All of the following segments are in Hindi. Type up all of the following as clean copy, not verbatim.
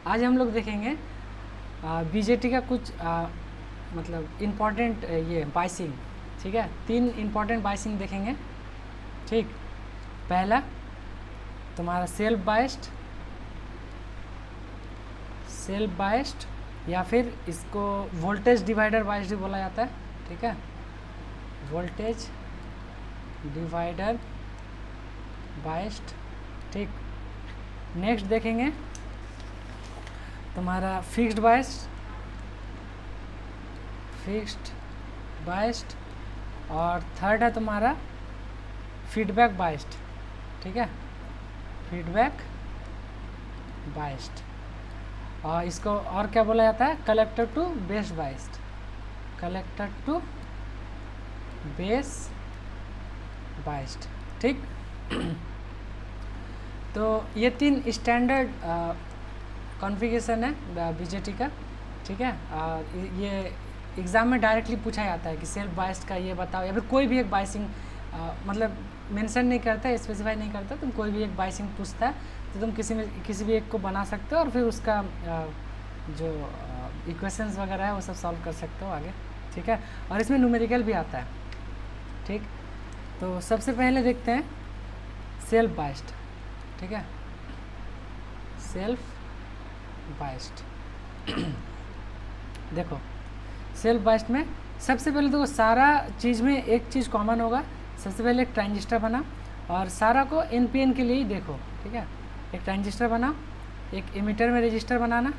आज हम लोग देखेंगे बीजेटी का कुछ मतलब इम्पॉर्टेंट ये बाइसिंग, ठीक है। 3 इम्पॉर्टेंट बाइसिंग देखेंगे, ठीक। पहला तुम्हारा सेल्फ बाइस्ड या फिर इसको वोल्टेज डिवाइडर बाइस्ड भी बोला जाता है, ठीक है। वोल्टेज डिवाइडर बाइस्ड, ठीक। नेक्स्ट देखेंगे तुम्हारा फिक्स्ड बाइस्ड और थर्ड है तुम्हारा फीडबैक बाइस्ड, ठीक है। फीडबैक बाइस्ड और इसको और क्या बोला जाता है, collector to base biased, collector to base biased, ठीक। तो ये 3 स्टैंडर्ड कॉन्फ़िगरेशन है बीजेटी का, ठीक है। ये एग्ज़ाम में डायरेक्टली पूछा जाता है कि सेल्फ बाइस्ड का ये बताओ, या फिर कोई भी एक बाइसिंग मतलब मेंशन नहीं करता, स्पेसिफाई नहीं करता, तुम कोई भी एक बाइसिंग पूछता है तो तुम किसी भी एक को बना सकते हो और फिर उसका जो इक्वेशंस वगैरह है वो सब सॉल्व कर सकते हो आगे, ठीक है। और इसमें न्यूमेरिकल भी आता है, ठीक। तो सबसे पहले देखते हैं सेल्फ बाइस्ड, ठीक है। सेल्फ बाइस्ड देखो, सेल्फ बाइस्ड में सबसे पहले देखो सारा चीज़ में एक चीज़ कॉमन होगा। सबसे पहले एक ट्रांजिस्टर बना और सारा को एनपीएन के लिए ही देखो, ठीक है। एक ट्रांजिस्टर बना, एक इमीटर में रजिस्टर बनाना,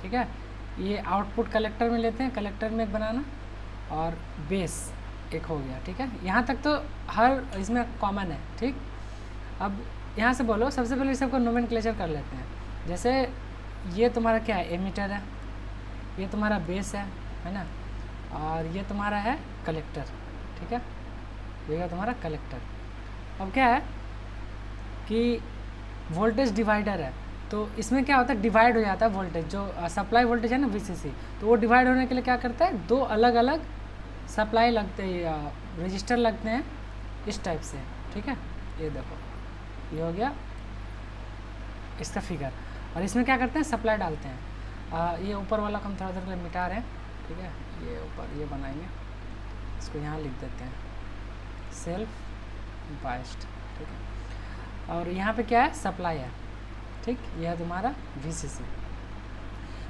ठीक है। ये आउटपुट कलेक्टर में लेते हैं, कलेक्टर में एक बनाना और बेस एक हो गया, ठीक है। यहाँ तक तो हर इसमें कॉमन है, ठीक। अब यहाँ से बोलो, सबसे पहले सबको नोमेनक्लेचर कर लेते हैं। जैसे ये तुम्हारा क्या है, एमीटर है, ये तुम्हारा बेस है ना, और ये तुम्हारा है कलेक्टर, ठीक है। ये तुम्हारा कलेक्टर। अब क्या है कि वोल्टेज डिवाइडर है, तो इसमें क्या होता है, डिवाइड हो जाता है वोल्टेज, जो सप्लाई वोल्टेज है ना वीसीसी, तो वो डिवाइड होने के लिए क्या करता है, 2 अलग अलग सप्लाई लगते हैं, रजिस्टर लगते हैं इस टाइप से, ठीक है। ये देखो, ये हो गया इसका फिगर। और इसमें क्या करते हैं, सप्लाई डालते हैं। ये ऊपर वाला को हम थोड़ा देर के लिए मिटा रहे हैं, ठीक है। ये ऊपर ये बनाएंगे, इसको यहाँ लिख देते हैं सेल्फ बाइस्ड, ठीक है। और यहाँ पे क्या है, सप्लाई है, ठीक। यह है तुम्हारा वीसीसी।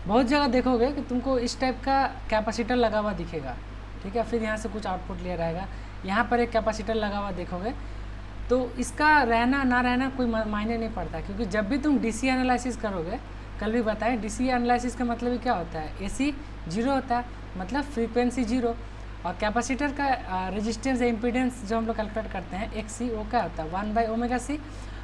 बहुत जगह देखोगे कि तुमको इस टाइप का कैपेसिटर लगा हुआ दिखेगा, ठीक है। फिर यहाँ से कुछ आउटपुट ले रहेगा, यहाँ पर एक कैपेसिटर लगा हुआ देखोगे, तो इसका रहना ना रहना कोई मायने नहीं पड़ता, क्योंकि जब भी तुम डीसी एनालिसिस करोगे, कल भी बताएं, डीसी एनालिसिस का मतलब क्या होता है, एसी 0 होता है, मतलब फ्रीक्वेंसी 0, और कैपेसिटर का रेजिस्टेंस या इम्पीडेंस जो हम लोग कैलकुलेट करते हैं XC, वो क्या होता है 1/ωc,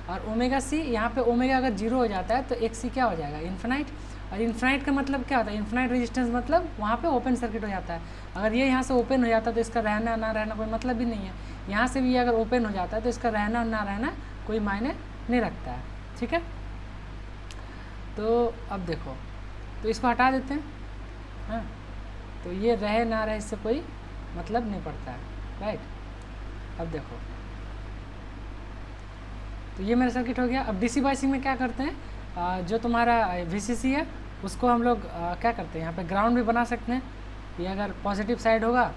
और ωc यहाँ पे ओमेगा अगर 0 हो जाता है तो XC क्या हो जाएगा, इन्फिनाइट। और इन्फिनाइट का मतलब क्या होता है, इन्फिनाइट रेजिस्टेंस मतलब वहाँ पे ओपन सर्किट हो जाता है। अगर ये यहाँ से ओपन हो जाता है तो इसका रहना ना रहना कोई मतलब भी नहीं है। यहाँ से भी अगर ओपन हो जाता है तो इसका रहना ना रहना कोई मायने नहीं रखता है, ठीक है। तो अब देखो, तो इसको हटा देते हैं, हाँ। तो ये रहे ना रहे इससे कोई मतलब नहीं पड़ता है, राइट। अब देखो, तो ये मेरा सर्किट हो गया। अब डीसी बाइसिंग में क्या करते हैं, जो तुम्हारा वीसीसी है उसको हम लोग क्या करते हैं, यहाँ पे ग्राउंड भी बना सकते हैं। ये अगर पॉजिटिव साइड होगा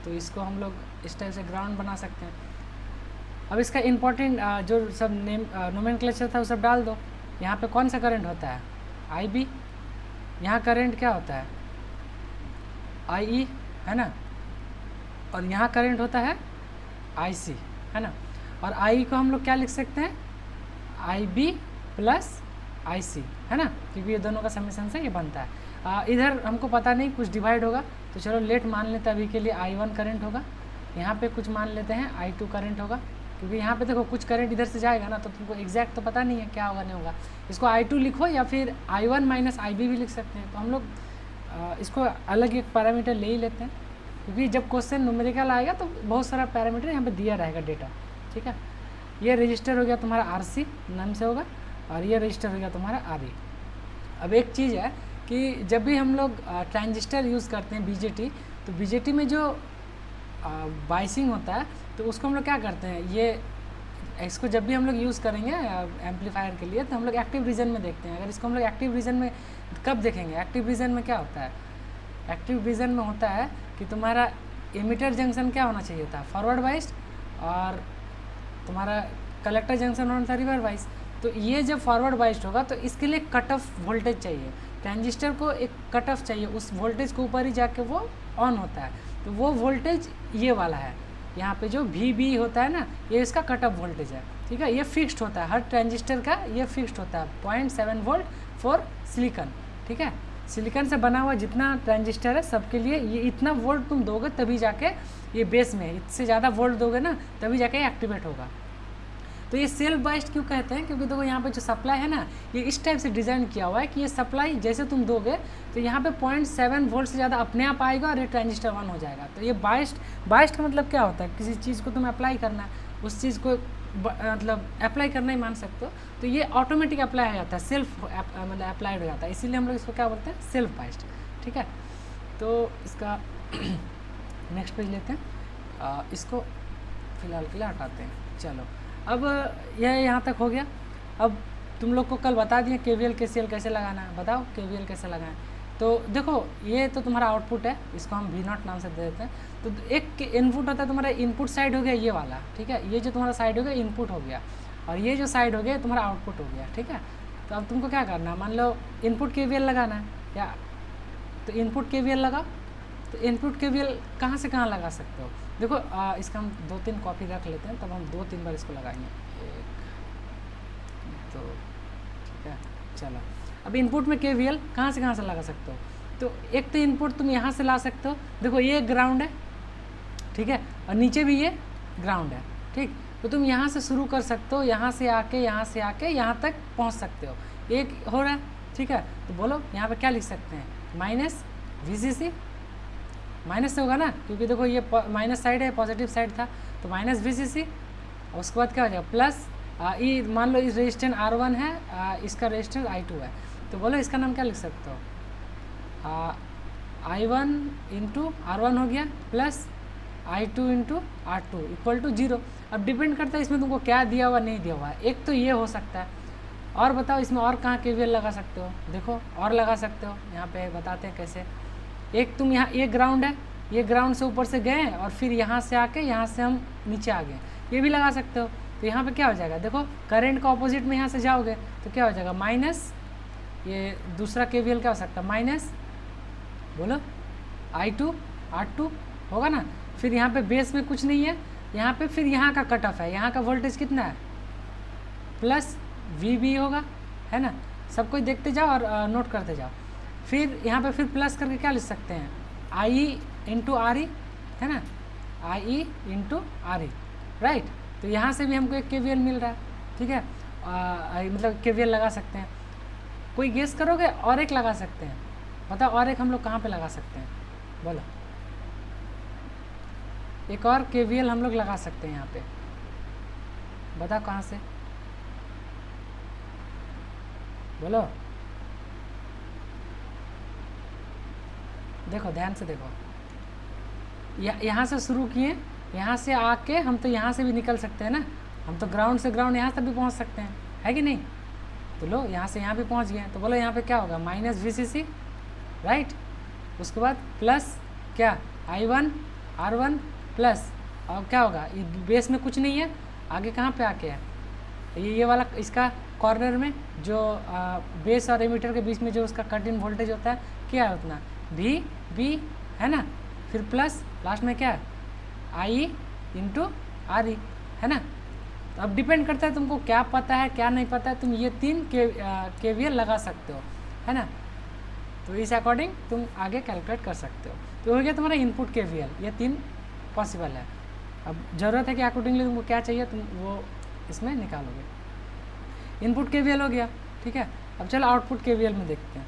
तो इसको हम लोग इस टाइप से ग्राउंड बना सकते हैं। अब इसका इम्पोर्टेंट जो सब नोमेनक्लेचर था वो सब डाल दो। यहाँ पे कौन सा करंट होता है, IB। यहाँ करंट क्या होता है, IE, है ना। और यहाँ करंट होता है IC, है ना। और I को हम लोग क्या लिख सकते हैं, IB प्लस IC, है ना, क्योंकि ये दोनों का समेशन से ये बनता है। इधर हमको पता नहीं, कुछ डिवाइड होगा, तो चलो लेट मान लेते हैं अभी के लिए I1 करंट होगा। यहाँ पे कुछ मान लेते हैं I2 करंट होगा, क्योंकि यहाँ पे देखो कुछ करंट इधर से जाएगा ना, तो तुमको एग्जैक्ट तो पता नहीं है क्या होगा नहीं होगा। इसको I2 लिखो या फिर I1 माइनस IB भी लिख सकते हैं। तो हम लोग इसको अलग एक पैरामीटर ले ही लेते हैं, क्योंकि जब क्वेश्चन न्यूमेरिकल आएगा तो बहुत सारा पैरामीटर यहाँ पे दिया रहेगा डेटा, ठीक है। ये रजिस्टर हो गया तुम्हारा RC नाम से होगा, और ये रजिस्टर हो गया तुम्हारा RE। अब एक चीज़ है कि जब भी हम लोग ट्रांजिस्टर यूज़ करते हैं बीजेटी, तो बीजेटी में जो बाइसिंग होता है तो उसको हम लोग क्या करते हैं, ये इसको जब भी हम लोग यूज़ करेंगे एम्पलीफायर के लिए तो हम लोग एक्टिव रीजन में देखते हैं। अगर इसको हम लोग एक्टिव रीजन में कब देखेंगे, एक्टिव रीजन में क्या होता है, एक्टिव रीजन में होता है कि तुम्हारा एमिटर जंक्शन क्या होना चाहिए था, फॉरवर्ड वाइज, और तुम्हारा कलेक्टर जंक्शन होना था रिवर्स वाइज। तो ये जब फॉरवर्ड वाइज होगा तो इसके लिए कट ऑफ वोल्टेज चाहिए, ट्रांजिस्टर को एक कट ऑफ चाहिए, उस वोल्टेज के ऊपर ही जाके वो ऑन होता है। तो वो वोल्टेज ये वाला है, यहाँ पे जो VB होता है ना, ये इसका कट ऑफ वोल्टेज है, ठीक है। ये फिक्स्ड होता है, हर ट्रांजिस्टर का ये फिक्स्ड होता है 0.7 वोल्ट फॉर सिलिकॉन, ठीक है। सिलिकॉन से बना हुआ जितना ट्रांजिस्टर है सबके लिए ये इतना वोल्ट तुम दोगे तभी जाके ये बेस में, इससे ज़्यादा वोल्ट दोगे ना तभी जाके एक्टिवेट होगा। तो ये सेल्फ बाइस्ड क्यों कहते हैं, क्योंकि देखो यहाँ पे जो सप्लाई है ना, ये इस टाइप से डिज़ाइन किया हुआ है कि ये सप्लाई जैसे तुम दोगे तो यहाँ पे 0.7 वोल्ट से ज़्यादा अपने आप आएगा और ये ट्रांजिस्टर ऑन हो जाएगा। तो ये बाइस्ड का मतलब क्या होता है, किसी चीज़ को तुम अप्लाई करना, उस चीज़ को मतलब अप्लाई करना ही मान सकते हो, तो ये ऑटोमेटिक अप्लाई हो जाता है, सेल्फ मतलब अप्लाइड हो जाता है, इसीलिए हम लोग इसको क्या बोलते हैं, सेल्फ बाइस्ड, ठीक है। तो इसका नेक्स्ट पेज लेते हैं, इसको फिलहाल के लिए हटाते हैं। चलो अब यह यहाँ तक हो गया। अब तुम लोग को कल बता दिए KVL KCL कैसे लगाना है, बताओ KVL कैसे लगाएं। तो देखो ये तो तुम्हारा आउटपुट है, इसको हम V0 नाम से दे देते हैं। तो एक इनपुट होता है तुम्हारा, इनपुट साइड हो गया ये वाला, ठीक है, ये जो तुम्हारा साइड हो गया इनपुट हो गया, और ये जो साइड हो गया तुम्हारा आउटपुट हो गया, ठीक है। तो अब तुमको क्या करना है, मान लो इनपुट KVL लगाना है, या तो इनपुट KVL लगा, तो इनपुट KVL कहाँ से कहाँ लगा सकते हो, देखो इसका हम 2-3 कॉपी रख लेते हैं, तब हम 2-3 बार इसको लगाएंगे, 1 2, ठीक है। चलो अब इनपुट में KVL कहाँ से लगा सकते हो, तो एक तो इनपुट तुम यहाँ से ला सकते हो, देखो ये ग्राउंड है, ठीक है, और नीचे भी ये ग्राउंड है, ठीक। तो तुम यहाँ से शुरू कर सकते हो, यहाँ से आके यहाँ तक पहुँच सकते हो, एक हो रहा है, ठीक है। तो बोलो यहाँ पे क्या लिख सकते हैं, -VCC, माइनस से होगा ना, क्योंकि देखो ये माइनस साइड है, पॉजिटिव साइड था, तो -VCC, उसके बाद क्या हो जाएगा प्लस ये, मान लो इस रेजिस्टेंस R1 है, इसका रेजिस्टेंस I2 है, तो बोलो इसका नाम क्या लिख सकते हो, I1 × R1 हो गया प्लस I2 × R2 = 0। अब डिपेंड करता है इसमें तुमको क्या दिया हुआ नहीं दिया हुआ है, एक तो ये हो सकता है, और बताओ इसमें और कहाँ KVL लगा सकते हो, देखो और लगा सकते हो, यहाँ पे बताते हैं कैसे। एक तुम यहाँ, ये ग्राउंड है, ये ग्राउंड से ऊपर से गए और फिर यहाँ से आके यहाँ से हम नीचे आ गए, ये भी लगा सकते हो। तो यहाँ पे क्या हो जाएगा, देखो करंट का ऑपोजिट में यहाँ से जाओगे तो क्या हो जाएगा, माइनस, ये दूसरा KVL क्या हो सकता है, माइनस, बोलो I2 R2 होगा ना। फिर यहाँ पे बेस में कुछ नहीं है, यहाँ पे फिर यहाँ का कट ऑफ है, यहाँ का वोल्टेज कितना है, प्लस VB होगा, है ना। सब कुछ देखते जाओ और नोट करते जाओ। फिर यहाँ पे फिर प्लस करके क्या लिख सकते हैं, IE × RE, है ना, IE × RE, राइट। तो यहाँ से भी हमको एक KVL मिल रहा है, ठीक है, मतलब KVL लगा सकते हैं। कोई गेस करोगे, और एक लगा सकते हैं, बताओ और एक हम लोग कहाँ पे लगा सकते हैं, बोलो। एक और KVL हम लोग लगा सकते हैं यहाँ पे, बताओ कहाँ से, बोलो। देखो ध्यान से देखो, यहाँ से शुरू किए, यहाँ से आके हम तो यहाँ से भी निकल सकते हैं ना, हम तो ग्राउंड से ग्राउंड यहाँ तक भी पहुँच सकते हैं, है कि नहीं। तो लो यहाँ से यहाँ भी पहुँच गए, तो बोलो यहाँ पे क्या होगा, -VCC, राइट। उसके बाद प्लस क्या, I1 R1 प्लस, और क्या होगा, ये बेस में कुछ नहीं है, आगे कहाँ पे आके है, ये वाला, इसका कॉर्नर में जो बेस और एमीटर के बीच में जो उसका कट इन वोल्टेज होता है, क्या है उतना, VB, है ना। फिर प्लस लास्ट में क्या है, IE × RE, है ना। तो अब डिपेंड करता है तुमको क्या पता है क्या नहीं पता है, तुम ये 3 KVL लगा सकते हो, है ना। तो इस अकॉर्डिंग तुम आगे कैलकुलेट कर सकते हो। तो हो गया तुम्हारा इनपुट KVL, ये 3 पॉसिबल है। अब ज़रूरत है कि अकॉर्डिंगली तुमको क्या चाहिए तुम वो इसमें निकालोगे। इनपुट KVL हो गया, ठीक है। अब चलो आउटपुट KVL में देखते हैं।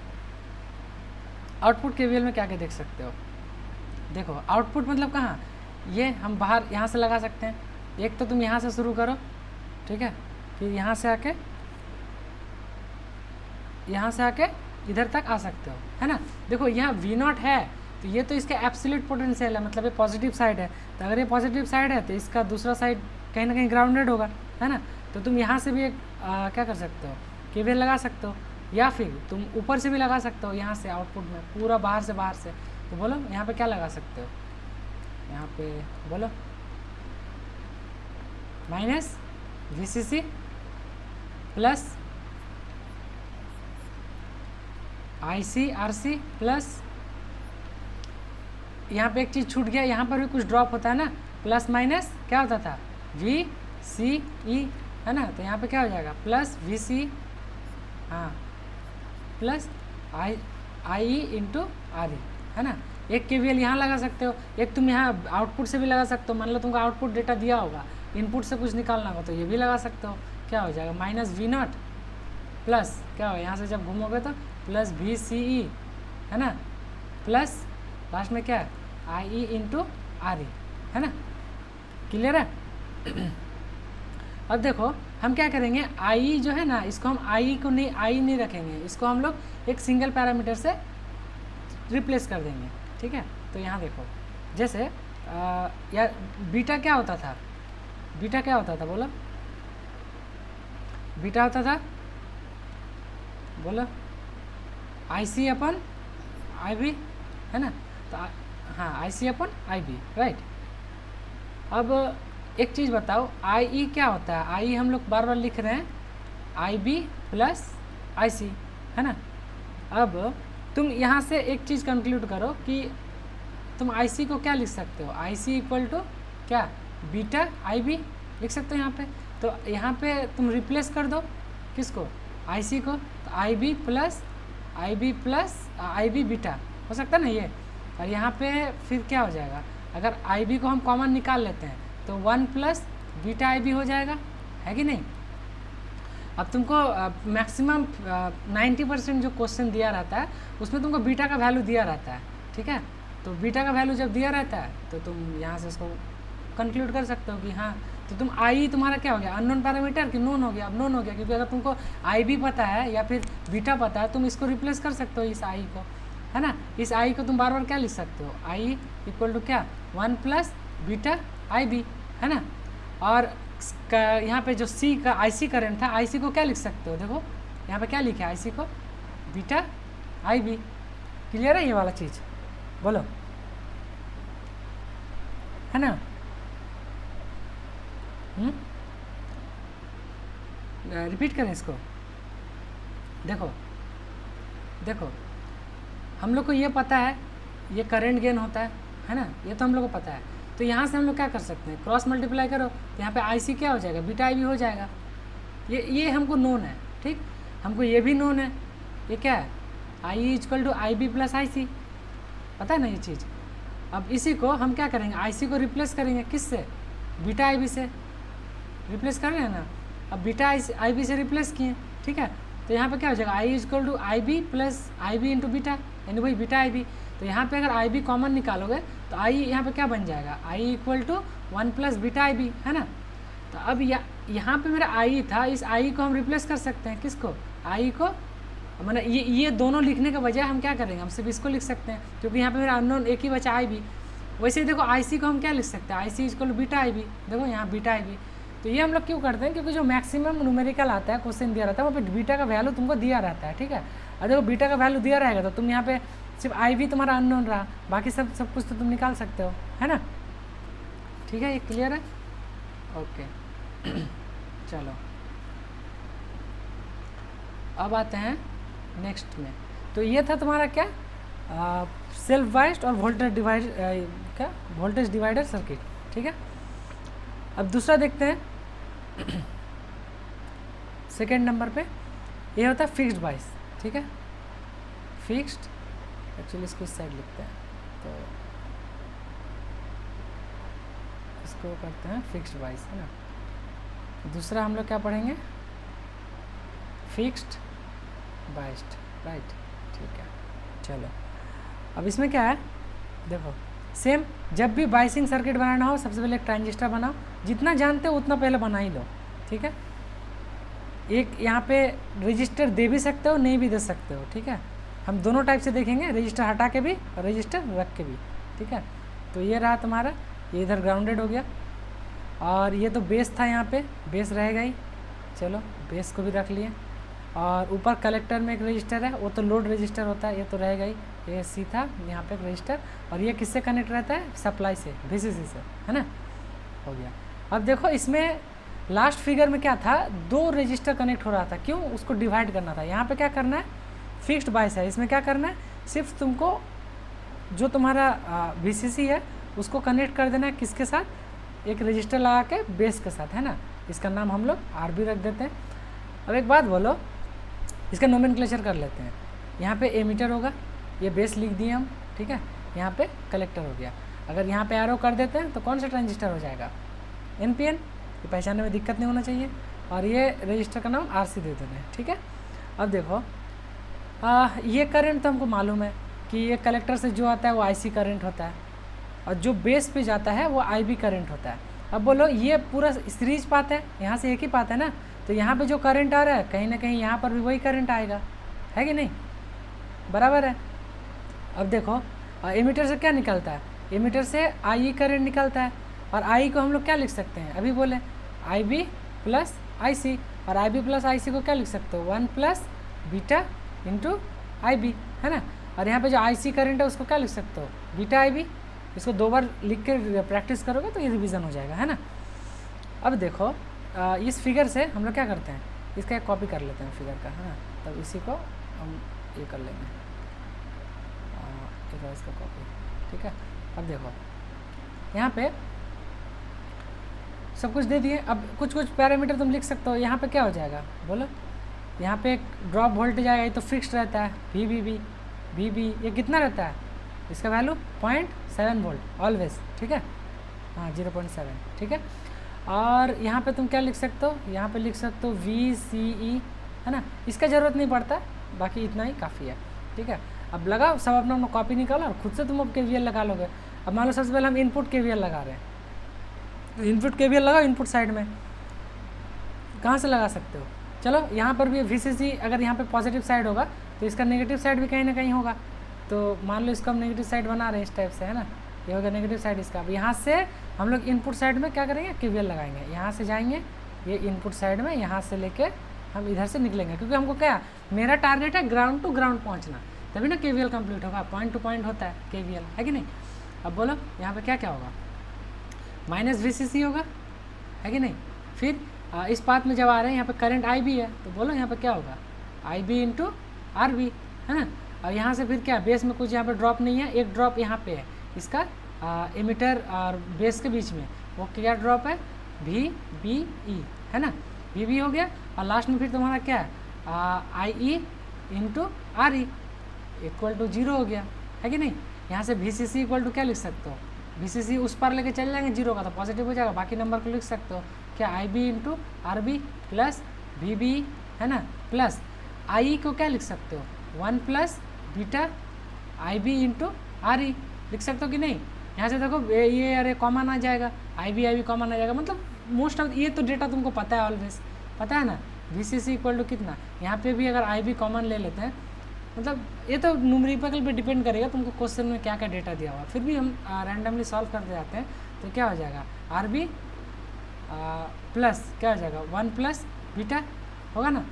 आउटपुट KVL में क्या क्या देख सकते हो, देखो आउटपुट मतलब कहाँ, ये हम बाहर यहाँ से लगा सकते हैं। एक तो तुम यहाँ से शुरू करो, ठीक है, फिर यहाँ से आके इधर तक आ सकते हो, है ना। देखो यहाँ V0 है, तो ये तो इसका एब्सोल्यूट पोटेंशियल है, मतलब ये पॉजिटिव साइड है। तो अगर ये पॉजिटिव साइड है तो इसका दूसरा साइड कहीं ना कहीं ग्राउंडेड होगा, है ना। तो तुम यहाँ से भी एक क्या कर सकते हो, केवीएल लगा सकते हो, या फिर तुम ऊपर से भी लगा सकते हो, यहाँ से आउटपुट में पूरा बाहर से। तो बोलो यहाँ पे क्या लगा सकते हो, यहाँ पे बोलो minus VCC plus ICRC plus, यहाँ पे एक चीज़ छूट गया, यहाँ पर भी कुछ ड्रॉप होता है ना, प्लस माइनस क्या होता था VCE, है ना। तो यहाँ पे क्या हो जाएगा प्लस VC, हाँ, प्लस IE इंटू RE, है ना। एक केवीएल यहाँ लगा सकते हो, एक तुम यहाँ आउटपुट से भी लगा सकते हो। मान लो तुमको आउटपुट डेटा दिया होगा, इनपुट से कुछ निकालना होगा, तो ये भी लगा सकते हो। क्या हो जाएगा माइनस V0 प्लस क्या हो, यहाँ से जब घूमोगे तो प्लस VCE, है ना, प्लस लास्ट में क्या है IE इंटू RE, है ना। क्लियर है। अब देखो हम क्या करेंगे, IE जो है ना, इसको हम IE नहीं रखेंगे, इसको हम लोग एक सिंगल पैरामीटर से रिप्लेस कर देंगे, ठीक है। तो यहाँ देखो जैसे यार बीटा क्या होता था, बीटा क्या होता था बोलो, बीटा होता था बोलो IC अपन IB, है ना। तो हाँ IC अपन IB, राइट। अब एक चीज़ बताओ IE क्या होता है, IE हम लोग बार बार लिख रहे हैं IB प्लस IC, है ना। अब तुम यहाँ से एक चीज़ कंक्लूड करो कि तुम IC को क्या लिख सकते हो, IC इक्वल टू क्या बीटा IB लिख सकते हो यहाँ पे। तो यहाँ पे तुम रिप्लेस कर दो किसको, IC को, तो IB प्लस IB बीटा हो सकता है ना ये। और यहाँ पे फिर क्या हो जाएगा, अगर IB को हम कॉमन निकाल लेते हैं तो 1 प्लस बीटा IB हो जाएगा, है कि नहीं। अब तुमको मैक्सिमम 90% जो क्वेश्चन दिया रहता है उसमें तुमको बीटा का वैल्यू दिया रहता है, ठीक है। तो बीटा का वैल्यू जब दिया रहता है तो तुम यहाँ से इसको कंक्लूड कर सकते हो कि हाँ, तो तुम IE तुम्हारा क्या हो गया, अननोन पैरामीटर कि नोन हो गया। अब नोन हो गया क्योंकि अगर तुमको IB पता है या फिर बीटा पता है, तुम इसको रिप्लेस कर सकते हो इस IE को, है ना। इस IE को तुम बार बार क्या लिख सकते हो, IE इक्वल टू क्या 1 प्लस बीटा IB, है ना। और यहाँ पे जो C का IC करंट था, IC को क्या लिख सकते हो, देखो यहाँ पे क्या लिखा है IC को बीटा IB। क्लियर है ये वाला चीज़, बोलो, है ना। रिपीट करें इसको, देखो देखो हम लोग को ये पता है ये करंट गेन होता है ना, ये तो हम लोग को पता है। तो यहाँ से हम लोग क्या कर सकते हैं, क्रॉस मल्टीप्लाई करो, तो यहाँ पे IC क्या हो जाएगा बीटा IB हो जाएगा। ये हमको नोन है, ठीक, हमको ये भी नोन है, ये क्या है IE equal to IB plus IC, पता है ना ये चीज़। अब इसी को हम क्या करेंगे, IC को रिप्लेस करेंगे किससे, बीटा IB से रिप्लेस कर रहे हैं ना। अब बीटा IB से रिप्लेस किए, ठीक है। तो यहाँ पे क्या हो जाएगा IE equal to IB plus IB into beta, यानी वही बीटा IB। तो यहाँ पे अगर IB कॉमन निकालोगे तो IE यहाँ पे क्या बन जाएगा, IE equal to 1 plus beta IB, है ना। तो अब यहाँ पे मेरा IE था, इस IE को हम रिप्लेस कर सकते हैं किसको, IE को, मतलब ये दोनों लिखने के बजाय हम क्या करेंगे, हम सिर्फ इसको लिख सकते हैं क्योंकि यहाँ पे मेरा अननोन एक ही बचा IB। वैसे ही देखो IC को हम क्या लिख सकते हैं, IC equal to beta IB, देखो यहाँ बीटा IB। तो ये हम लोग क्यों करते हैं, क्योंकि जो मैक्सिमम न्यूमेरिकल आता है, क्वेश्चन दिया रहता है, वहाँ पे बीटा का वैल्यू तुमको दिया रहता है, ठीक है। और देखो बीटा का वैल्यू दिया रहेगा तो तुम यहाँ पे सिर्फ IB तुम्हारा अननोन रहा, बाकी सब कुछ तो तुम निकाल सकते हो, है ना। ठीक है, ये क्लियर है, ओके। चलो अब आते हैं नेक्स्ट में। तो ये था तुम्हारा क्या, सेल्फ बायस्ड और वोल्टेज डिवाइडर सर्किट, ठीक है। अब दूसरा देखते हैं सेकेंड नंबर पे, ये होता है फिक्स्ड बायस, ठीक है। फिक्स्ड, एक्चुअली इसको इस साइड लिखते हैं, तो इसको करते हैं फिक्स्ड बायस, है ना। दूसरा हम लोग क्या पढ़ेंगे, फिक्स्ड बायस्ड, राइट, ठीक है। चलो अब इसमें क्या है, देखो सेम, जब भी बायसिंग सर्किट बनाना हो सबसे पहले एक ट्रांजिस्टर बनाओ, जितना जानते हो उतना पहले बना ही लो, ठीक है। एक यहाँ पे रजिस्टर दे भी सकते हो, नहीं भी दे सकते हो, ठीक है। हम दोनों टाइप से देखेंगे, रजिस्टर हटा के भी और रजिस्टर रख के भी, ठीक है। तो ये रहा तुम्हारा, ये इधर ग्राउंडेड हो गया, और ये तो बेस था, यहाँ पे बेस रहेगा ही, चलो बेस को भी रख लिए। और ऊपर कलेक्टर में एक रजिस्टर है, वो तो लोड रजिस्टर होता है, ये तो रहेगा ही, ये सी था, यहाँ पे एक रजिस्टर। और ये किससे कनेक्ट रहता है? सप्लाई से, VCC से, है ना, हो गया। अब देखो इसमें लास्ट फिगर में क्या था, 2 रजिस्टर कनेक्ट हो रहा था, क्यों? उसको डिवाइड करना था। यहाँ पे क्या करना है, फिक्स्ड बायस है, इसमें क्या करना है, सिर्फ तुमको जो तुम्हारा VCC है उसको कनेक्ट कर देना है, किसके साथ? एक रजिस्टर लगा के बेस के साथ, है ना। इसका नाम हम लोग RB रख देते हैं। अब एक बात बोलो, इसका नोमेनक्लेचर कर लेते हैं। यहाँ पे एमीटर होगा, ये बेस लिख दिए हम, ठीक है। यहाँ पे कलेक्टर हो गया। अगर यहाँ पे एरो कर देते हैं तो कौन सा ट्रांजिस्टर हो जाएगा? NPN, ये पहचानने में दिक्कत नहीं होना चाहिए। और ये रजिस्टर का नाम RC दे देना है, ठीक है। अब देखो ये करंट तो हमको मालूम है कि ये कलेक्टर से जो आता है वो IC करंट होता है, और जो बेस पे जाता है वो IB करंट होता है। अब बोलो ये पूरा सीरीज पाथ है, यहाँ से एक ही पाथ है ना, तो यहाँ पे जो करंट आ रहा है कहीं ना कहीं यहाँ पर भी वही करंट आएगा, है कि नहीं? बराबर है। अब देखो एमीटर से क्या निकलता है? एमीटर से IE करंट निकलता है, और I को हम लोग क्या लिख सकते हैं? अभी बोले IB प्लस IC, और IB प्लस IC को क्या लिख सकते हो? 1 प्लस बीटा इंटू IB, है ना। और यहाँ पे जो IC करंट है उसको क्या लिख सकते हो? Beta IB। इसको 2 बार लिख के प्रैक्टिस करोगे तो ये रिवीजन हो जाएगा, है ना। अब देखो इस फिगर से हम लोग क्या करते हैं, इसका एक कॉपी कर लेते हैं फिगर का, है ना। तब इसी को हम ये कर लेंगे, इसका कॉपी, ठीक है। अब देखो यहाँ पे सब कुछ दे दिए। अब कुछ कुछ पैरामीटर तुम लिख सकते हो। यहाँ पे क्या हो जाएगा बोलो? यहाँ पे एक ड्रॉप वोल्टेज आएगा, ये तो फिक्स्ड रहता है, VB ये कितना रहता है? इसका वैल्यू 0.7 वोल्ट ऑलवेज, ठीक है। हाँ 0.7, ठीक है। और यहाँ पे तुम क्या लिख सकते हो? यहाँ पे लिख सकते हो VCE, है ना। इसका ज़रूरत नहीं पड़ता, बाकी इतना ही काफ़ी है, ठीक है। अब लगाओ, सब अपना अपना कॉपी निकालो और खुद से तुम अब KVL लगा लोगे। अब मान लो सबसे पहले हम इनपुट KVL लगा रहे हैं, तो इनपुट KVL लगाओ इनपुट साइड में। कहाँ से लगा सकते हो? चलो यहाँ पर भी VCC अगर यहाँ पे पॉजिटिव साइड होगा तो इसका नेगेटिव साइड भी कहीं ना कहीं होगा। तो मान लो इसको हम नेगेटिव साइड बना रहे हैं इस टाइप से, है ना, ये होगा नेगेटिव साइड इसका। अब यहाँ से हम लोग इनपुट साइड में क्या करेंगे? KVL लगाएंगे। यहाँ से जाएंगे ये इनपुट साइड में, यहाँ से लेके हम इधर से निकलेंगे, क्योंकि हमको क्या, मेरा टारगेट है ग्राउंड टू ग्राउंड पहुँचना, तभी ना KVL कंप्लीट होगा। पॉइंट टू पॉइंट होता है KVL, है कि नहीं। अब बोलो यहाँ पर क्या क्या होगा? -VCC होगा, है कि नहीं। फिर इस पाथ में जब आ रहे हैं यहाँ पे करंट IB है, तो बोलो यहाँ पे क्या होगा? IB इंटू RB, है ना। और यहाँ से फिर क्या, बेस में कुछ यहाँ पे ड्रॉप नहीं है, एक ड्रॉप यहाँ पे है इसका एमीटर और बेस के बीच में, वो क्या ड्रॉप है? VBE, है ना, VB हो गया। और लास्ट में फिर तुम्हारा क्या है? IE into RE equal to 0 हो गया, है कि नहीं। यहाँ से VCC इक्वल टू क्या लिख सकते हो? VCC उस पर लेके चले जाएंगे 0 का तो पॉजिटिव हो जाएगा, बाकी नंबर को लिख सकते हो क्या? IB into RB plus VB, है ना, प्लस IE को क्या लिख सकते हो? 1 plus beta IB into RE लिख सकते हो कि नहीं। यहाँ से देखो ये अरे कॉमन आ जाएगा, IB कॉमन आ जाएगा, मतलब मोस्ट ऑफ ये तो डेटा तुमको पता है, ऑलवेज पता है ना। VCC इक्वल टू कितना, यहाँ पे भी अगर IB कॉमन ले लेते हैं, मतलब ये तो न्यूमेरिकल पे डिपेंड करेगा तुमको क्वेश्चन में क्या क्या डेटा दिया हुआ, फिर भी हम रैंडमली सॉल्व करते जाते हैं। तो क्या हो जाएगा? RB प्लस क्या हो जाएगा? 1 प्लस बीटा होगा ना,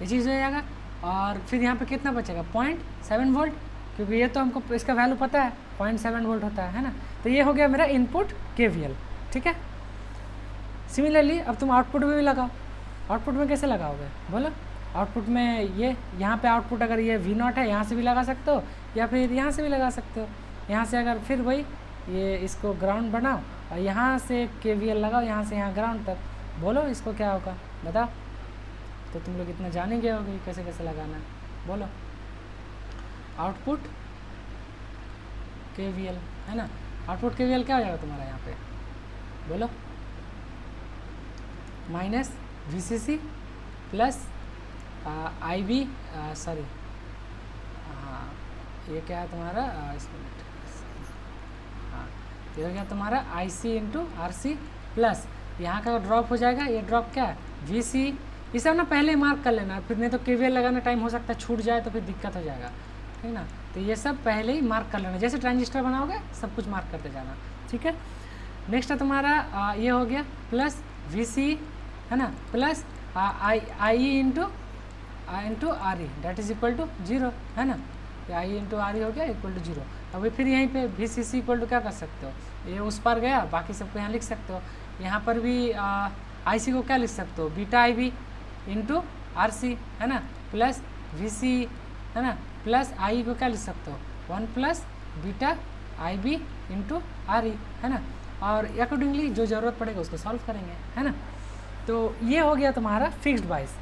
ये चीज़ हो जाएगा। और फिर यहाँ पे कितना बचेगा? 0.7 वोल्ट, क्योंकि ये तो हमको इसका वैल्यू पता है, 0.7 वोल्ट होता है ना। तो ये हो गया मेरा इनपुट KVL, ठीक है। सिमिलरली अब तुम आउटपुट में भी लगाओ। आउटपुट में कैसे लगाओगे बोलो? आउटपुट में ये यहाँ पे आउटपुट अगर ये V0 है, यहाँ से भी लगा सकते हो, या फिर यहाँ से भी लगा सकते हो। यहाँ से अगर फिर वही ये इसको ग्राउंड बनाओ और यहाँ से KVL लगाओ, यहाँ से यहाँ ग्राउंड तक। बोलो इसको क्या होगा बताओ? तो तुम लोग इतना जानेंगे होगे कैसे कैसे लगाना है। बोलो आउटपुट KVL, है ना। आउटपुट KVL क्या हो जाएगा तुम्हारा यहाँ पे? बोलो -VCC प्लस IB, सॉरी हाँ ये क्या है तुम्हारा, हाँ ये हो गया तुम्हारा IC इंटू RC प्लस यहाँ का ड्रॉप हो जाएगा, ये ड्रॉप क्या है? VC। ये सब ना पहले मार्क कर लेना, फिर नहीं तो KVL लगाना टाइम हो सकता है छूट जाए तो फिर दिक्कत हो जाएगा, ठीक ना। तो ये सब पहले ही मार्क कर लेना, जैसे ट्रांजिस्टर बनाओगे सब कुछ मार्क करते जाना, ठीक है। नेक्स्ट है तुम्हारा ये हो गया प्लस वी सी, है ना, plus I into R E that is equal to 0, है ना, आई इंटू आर ई हो गया इक्वल टू 0। अभी फिर यहीं पे V C C equal to क्या कर सकते हो, ये उस पर गया, बाकी सबको यहाँ लिख सकते हो। यहाँ पर भी आई सी को क्या लिख सकते हो, बीटा आई बी इंटू आर सी, है ना, प्लस वी सी, है ना, प्लस आई को क्या लिख सकते हो 1 प्लस बीटा आई बी इंटू आर ई, है ना, और अकॉर्डिंगली जो ज़रूरत पड़ेगा उसको सॉल्व करेंगे, है ना। तो ये हो गया तुम्हारा फिक्स्ड बाइस,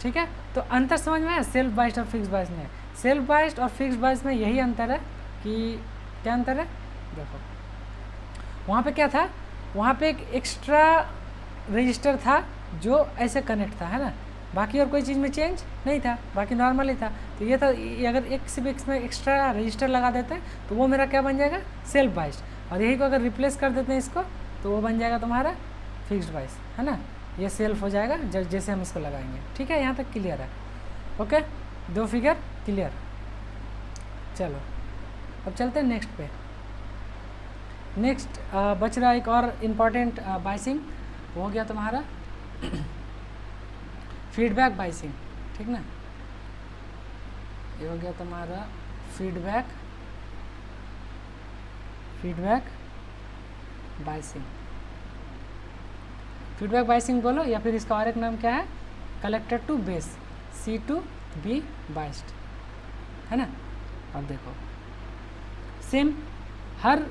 ठीक है। तो अंतर समझ में आया सेल्फ बाइस्ड और फिक्स्ड बाइस में। सेल्फ बाइस्ड और फिक्स्ड बाइस में यही अंतर है कि क्या अंतर है, देखो वहाँ पे क्या था, वहाँ पे एक एक्स्ट्रा रजिस्टर था जो ऐसे कनेक्ट था, है ना, बाकी और कोई चीज़ में चेंज नहीं था, बाकी नॉर्मल ही था। तो ये था, ये अगर एक सिर्फ इसमें एक्स्ट्रा रजिस्टर लगा देते हैं तो वो मेरा क्या बन जाएगा, सेल्फ बाइस्ड, और यही को अगर रिप्लेस कर देते हैं इसको तो वो बन जाएगा तुम्हारा फिक्स्ड बाइस, है ना। ये सेल्फ हो जाएगा जैसे हम इसको लगाएंगे, ठीक है। यहाँ तक क्लियर है, ओके, दो फिगर क्लियर। चलो अब चलते हैं नेक्स्ट पे। नेक्स्ट बच रहा एक और इम्पॉर्टेंट बाइसिंग, वो हो गया तुम्हारा फीडबैक बाइसिंग, ठीक ना। ये हो गया तुम्हारा फीडबैक बाइसिंग। फीडबैक बाइसिंग बोलो, या फिर इसका और एक नाम क्या है, collector to base, C to B biased, है ना। अब देखो सेम हर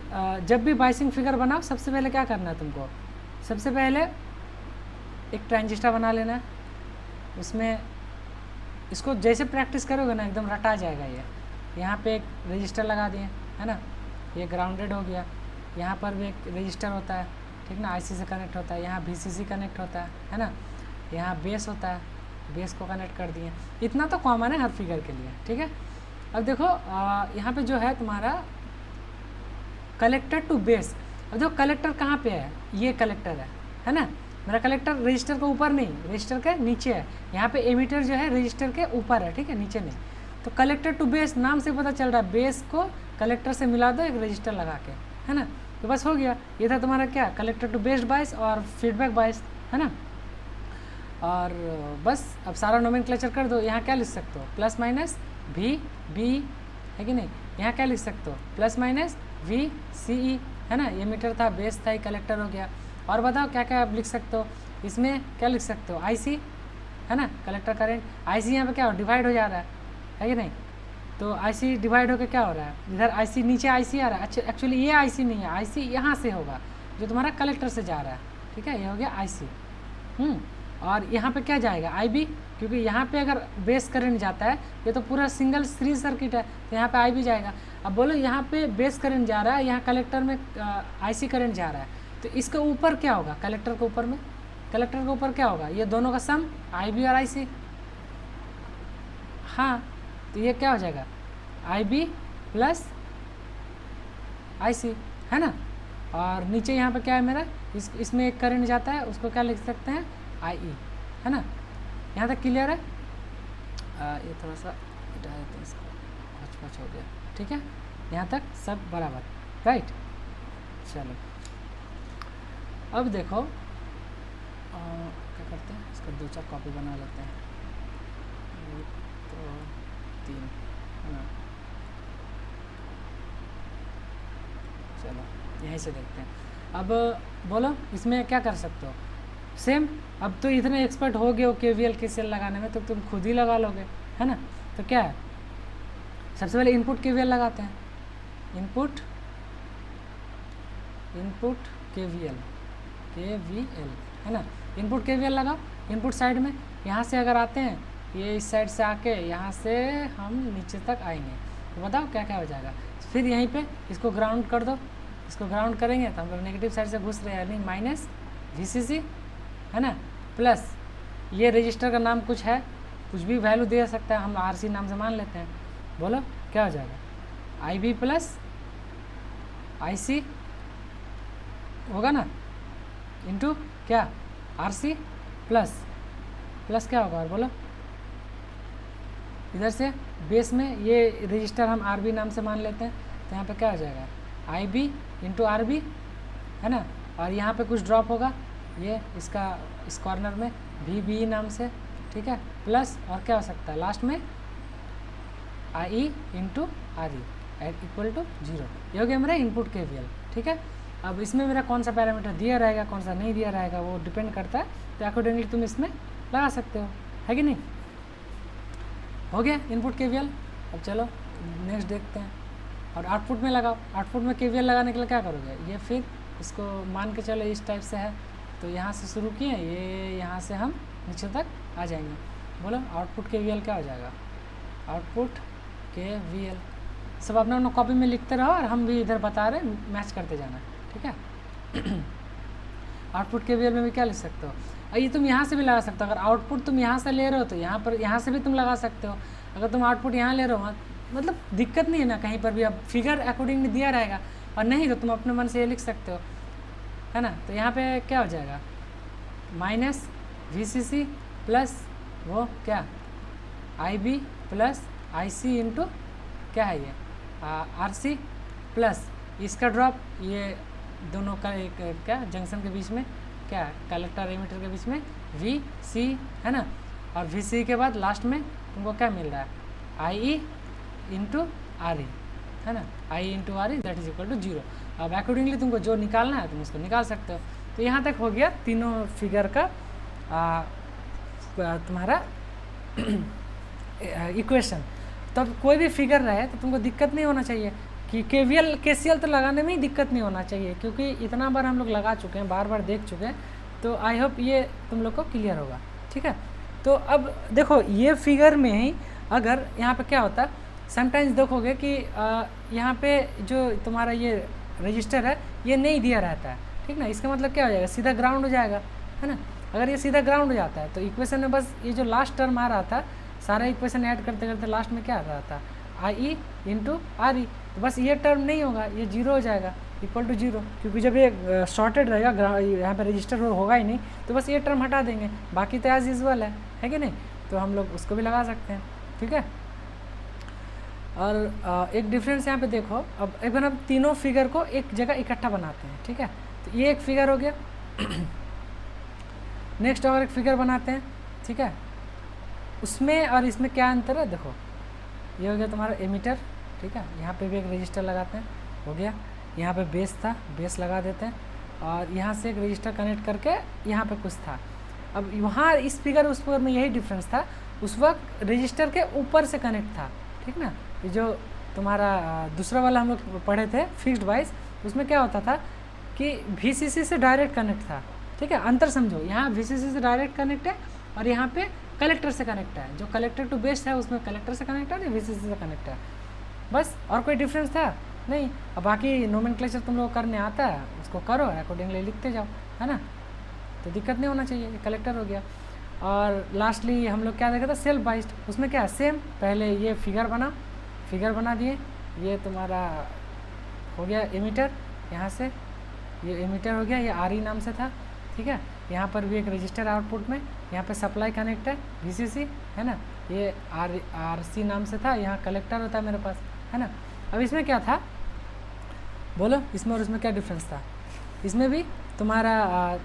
जब भी बाइसिंग फिगर बनाओ सबसे पहले क्या करना है तुमको, सबसे पहले एक ट्रांजिस्टर बना लेना है, उसमें इसको जैसे प्रैक्टिस करोगे ना एकदम रटा जाएगा। ये यहाँ पे एक रजिस्टर लगा दिए, है ना, ये ग्राउंडेड हो गया, यहाँ पर भी एक रजिस्टर होता है, ठीक ना, आईसी से कनेक्ट होता है, यहाँ वीसीसी कनेक्ट होता है ना, यहाँ बेस होता है, बेस को कनेक्ट कर दिए। इतना तो कॉमन है हर फिगर के लिए, ठीक है। अब देखो यहाँ पे जो है तुम्हारा कलेक्टर टू बेस, अब देखो कलेक्टर कहाँ पे है, ये कलेक्टर है ना, मेरा कलेक्टर रजिस्टर के ऊपर नहीं, रजिस्टर के नीचे है। यहाँ पे एमिटर जो है रजिस्टर के ऊपर है, ठीक है, नीचे नहीं। तो कलेक्टर टू बेस नाम से पता चल रहा है, बेस को कलेक्टर से मिला दो एक रजिस्टर लगा के, है ना, तो बस हो गया। ये था तुम्हारा क्या, कलेक्टर टू बेस्ड बाइस और फीडबैक बाइस, है ना। और बस अब सारा नोमेनक्लेचर कर दो। यहाँ क्या लिख सकते हो, प्लस माइनस वी बी, है कि नहीं, यहाँ क्या लिख सकते हो, प्लस माइनस वी सी ई, है ना, ये मीटर था, बेस था, कलेक्टर हो गया। और बताओ क्या क्या आप लिख सकते हो, इसमें क्या लिख सकते हो, आईसी, है ना, कलेक्टर करंट, आईसी यहाँ पे क्या हो, डिवाइड हो जा रहा है कि नहीं, तो आईसी डिवाइड होकर क्या हो रहा है, इधर आईसी नीचे आईसी आ रहा है। अच्छा एक्चुअली ये आईसी नहीं है, आईसी यहाँ से होगा जो तुम्हारा कलेक्टर से जा रहा है, ठीक है, ये हो गया आईसी। और यहाँ पे क्या जाएगा, आईबी, क्योंकि यहाँ पे अगर बेस करंट जाता है, ये तो पूरा सिंगल सीरीज सर्किट है, तो यहाँ पे आईबी जाएगा। अब बोलो यहाँ पे बेस करंट जा रहा है, यहाँ कलेक्टर में आईसी करंट जा रहा है, तो इसके ऊपर क्या होगा, कलेक्टर के ऊपर में, कलेक्टर के ऊपर क्या होगा, ये दोनों का सम आईबी और आईसी। हाँ, तो ये क्या हो जाएगा, आईबी प्लस आईसी, है ना। और नीचे यहाँ पे क्या है मेरा, इसमें एक करंट जाता है, उसको क्या लिख सकते हैं, आई ई, है ना। यहाँ तक क्लियर है। ये थोड़ा सा हटा देते हैं इसको, हच हो गया, ठीक है, यहाँ तक सब बराबर, राइट। चलो अब देखो क्या करते हैं, इसका 2-4 कॉपी बना लेते हैं, 1 2 3, है ना। चलो यहीं से देखते हैं। अब बोलो इसमें क्या कर सकते हो, सेम। अब तो इतने एक्सपर्ट हो गए हो केवीएल केसीएल लगाने में, तो तुम खुद ही लगा लोगे, है ना। तो क्या है, सबसे पहले इनपुट केवीएल लगाते हैं, इनपुट केवीएल, है ना। इनपुट केवीएल लगाओ, इनपुट साइड में, यहाँ से अगर आते हैं, ये इस साइड से आके यहाँ से हम नीचे तक आएंगे, तो बताओ क्या क्या हो जाएगा। फिर यहीं पे इसको ग्राउंड कर दो, इसको ग्राउंड करेंगे तो हम लोग नेगेटिव साइड से घुस रहे हैं, यानी माइनस वीसीसी, है ना, प्लस ये रजिस्टर का नाम कुछ है, कुछ भी वैल्यू दे सकता है, हम आरसी नाम से मान लेते हैं। बोलो क्या हो जाएगा, आईबी प्लस आईसी होगा ना, इंटू क्या, आरसी प्लस क्या होगा, और बोलो इधर से बेस में ये रजिस्टर हम आरबी नाम से मान लेते हैं, तो यहाँ पे क्या हो जाएगा, आईबी इंटू आरबी है ना, और यहाँ पे कुछ ड्रॉप होगा, ये इसका इस कॉर्नर में वी बी नाम से, ठीक है, प्लस और क्या हो सकता है लास्ट में I E into R E equal to 0। ये हो गया मेरा इनपुट KVL, ठीक है। अब इसमें मेरा कौन सा पैरामीटर दिया रहेगा कौन सा नहीं दिया रहेगा वो डिपेंड करता है, तो अकॉर्डिंगली तुम इसमें लगा सकते हो, है कि नहीं। हो गया इनपुट KVL। अब चलो नेक्स्ट देखते हैं, और आउटपुट में लगाओ। आउटपुट में KVL लगाने के लिए क्या करोगे, ये फिर इसको मान के चलो इस टाइप से है, तो यहाँ से शुरू किए, ये यहाँ से हम नीचे तक आ जाएंगे। बोलो आउटपुट KVL क्या हो जाएगा, आउटपुट KVL सब अपना अपना कॉपी में लिखते रहो, और हम भी इधर बता रहे मैच करते जाना, ठीक है। आउटपुट KVL में भी क्या लिख सकते हो, और ये तुम यहाँ से भी लगा सकते हो। अगर आउटपुट तुम यहाँ से ले रहे हो तो यहाँ पर यहाँ से भी तुम लगा सकते हो। अगर तुम आउटपुट यहाँ ले रहे हो मतलब दिक्कत नहीं है ना कहीं पर भी, अब फिगर अकॉर्डिंगली दिया रहेगा, और नहीं तो तुम अपने मन से ये लिख सकते हो, है ना। तो यहाँ पे क्या हो जाएगा, माइनस VCC प्लस वो क्या IB प्लस IC इंटू क्या है ये RC प्लस इसका ड्रॉप, ये दोनों का एक क्या जंक्शन के बीच में क्या कलेक्टर एमिटर के बीच में VC है ना, और VC के बाद लास्ट में तुमको क्या मिल रहा है IE इंटू RE है ना, IE into RE that is equal to 0। अब अकॉर्डिंगली तुमको जो निकालना है तुम उसको निकाल सकते हो। तो यहाँ तक हो गया तीनों फिगर का तुम्हारा इक्वेशन। तब कोई भी फिगर रहे तो तुमको दिक्कत नहीं होना चाहिए कि KVL KCL तो लगाने में ही दिक्कत नहीं होना चाहिए, क्योंकि इतना बार हम लोग लगा चुके हैं, बार बार देख चुके हैं, तो आई होप ये तुम लोग को क्लियर होगा, ठीक है। तो अब देखो ये फिगर में ही अगर यहाँ पे क्या होता है, समटाइम्स देखोगे कि यहाँ पे जो तुम्हारा ये रजिस्टर है ये नहीं दिया रहता है, ठीक ना। इसका मतलब क्या हो जाएगा, सीधा ग्राउंड हो जाएगा, है ना। अगर ये सीधा ग्राउंड हो जाता है तो इक्वेशन में बस ये जो लास्ट टर्म आ रहा था, सारा इक्वेशन ऐड करते करते लास्ट में क्या आ रहा था IE इंटू RE, तो बस ये टर्म नहीं होगा, ये 0 हो जाएगा इक्वल टू 0, क्योंकि जब ये शॉर्टेड रहेगा यहाँ पे रजिस्टर होगा ही नहीं, तो बस ये टर्म हटा देंगे, बाकी तो एज यूजुअल है कि नहीं। तो हम लोग उसको भी लगा सकते हैं, ठीक है। और एक डिफरेंस यहाँ पे देखो, अब एक बार हम तीनों फिगर को एक जगह इकट्ठा बनाते हैं, ठीक है। तो ये एक फिगर हो गया नेक्स्ट और एक फिगर बनाते हैं, ठीक है। उसमें और इसमें क्या अंतर है, देखो ये हो गया तुम्हारा एमीटर, ठीक है। यहाँ पे भी एक रजिस्टर लगाते हैं, हो गया। यहाँ पे बेस था, बेस लगा देते हैं, और यहाँ से एक रजिस्टर कनेक्ट करके यहाँ पे कुछ था। अब वहाँ इस फिगर उस फिगर में यही डिफरेंस था, उस वक्त रजिस्टर के ऊपर से कनेक्ट था, ठीक ना। ये जो तुम्हारा दूसरा वाला हम लोग पढ़े थे फिक्स्ड वाइज, उसमें क्या होता था कि VCC से डायरेक्ट कनेक्ट था, ठीक है। अंतर समझो, यहाँ VCC से डायरेक्ट कनेक्ट है और यहाँ पे कलेक्टर से कनेक्ट है। जो कलेक्टर टू बेस है उसमें कलेक्टर से कनेक्ट है, VCC से कनेक्ट है, बस। और कोई डिफरेंस था नहीं। अब बाकी नोमेनक्लेचर तुम लोग करने आता है, उसको करो, अकॉर्डिंगली लिखते जाओ, है ना। तो दिक्कत नहीं होना चाहिए, ये कलेक्टर हो गया। और लास्टली हम लोग क्या देखा था, सेल्फ बाइस्ड, उसमें क्या सेम पहले ये फिगर बना दिए, ये तुम्हारा हो गया एमीटर, यहाँ से ये एमीटर हो गया, ये RE नाम से था, ठीक है। यहाँ पर भी एक रजिस्टर आउटपुट में, यहाँ पे सप्लाई कनेक्ट है VCC, है ना। ये RC नाम से था, यहाँ कलेक्टर होता है मेरे पास, है ना। अब इसमें क्या था बोलो, इसमें और इसमें क्या डिफरेंस था। इसमें भी तुम्हारा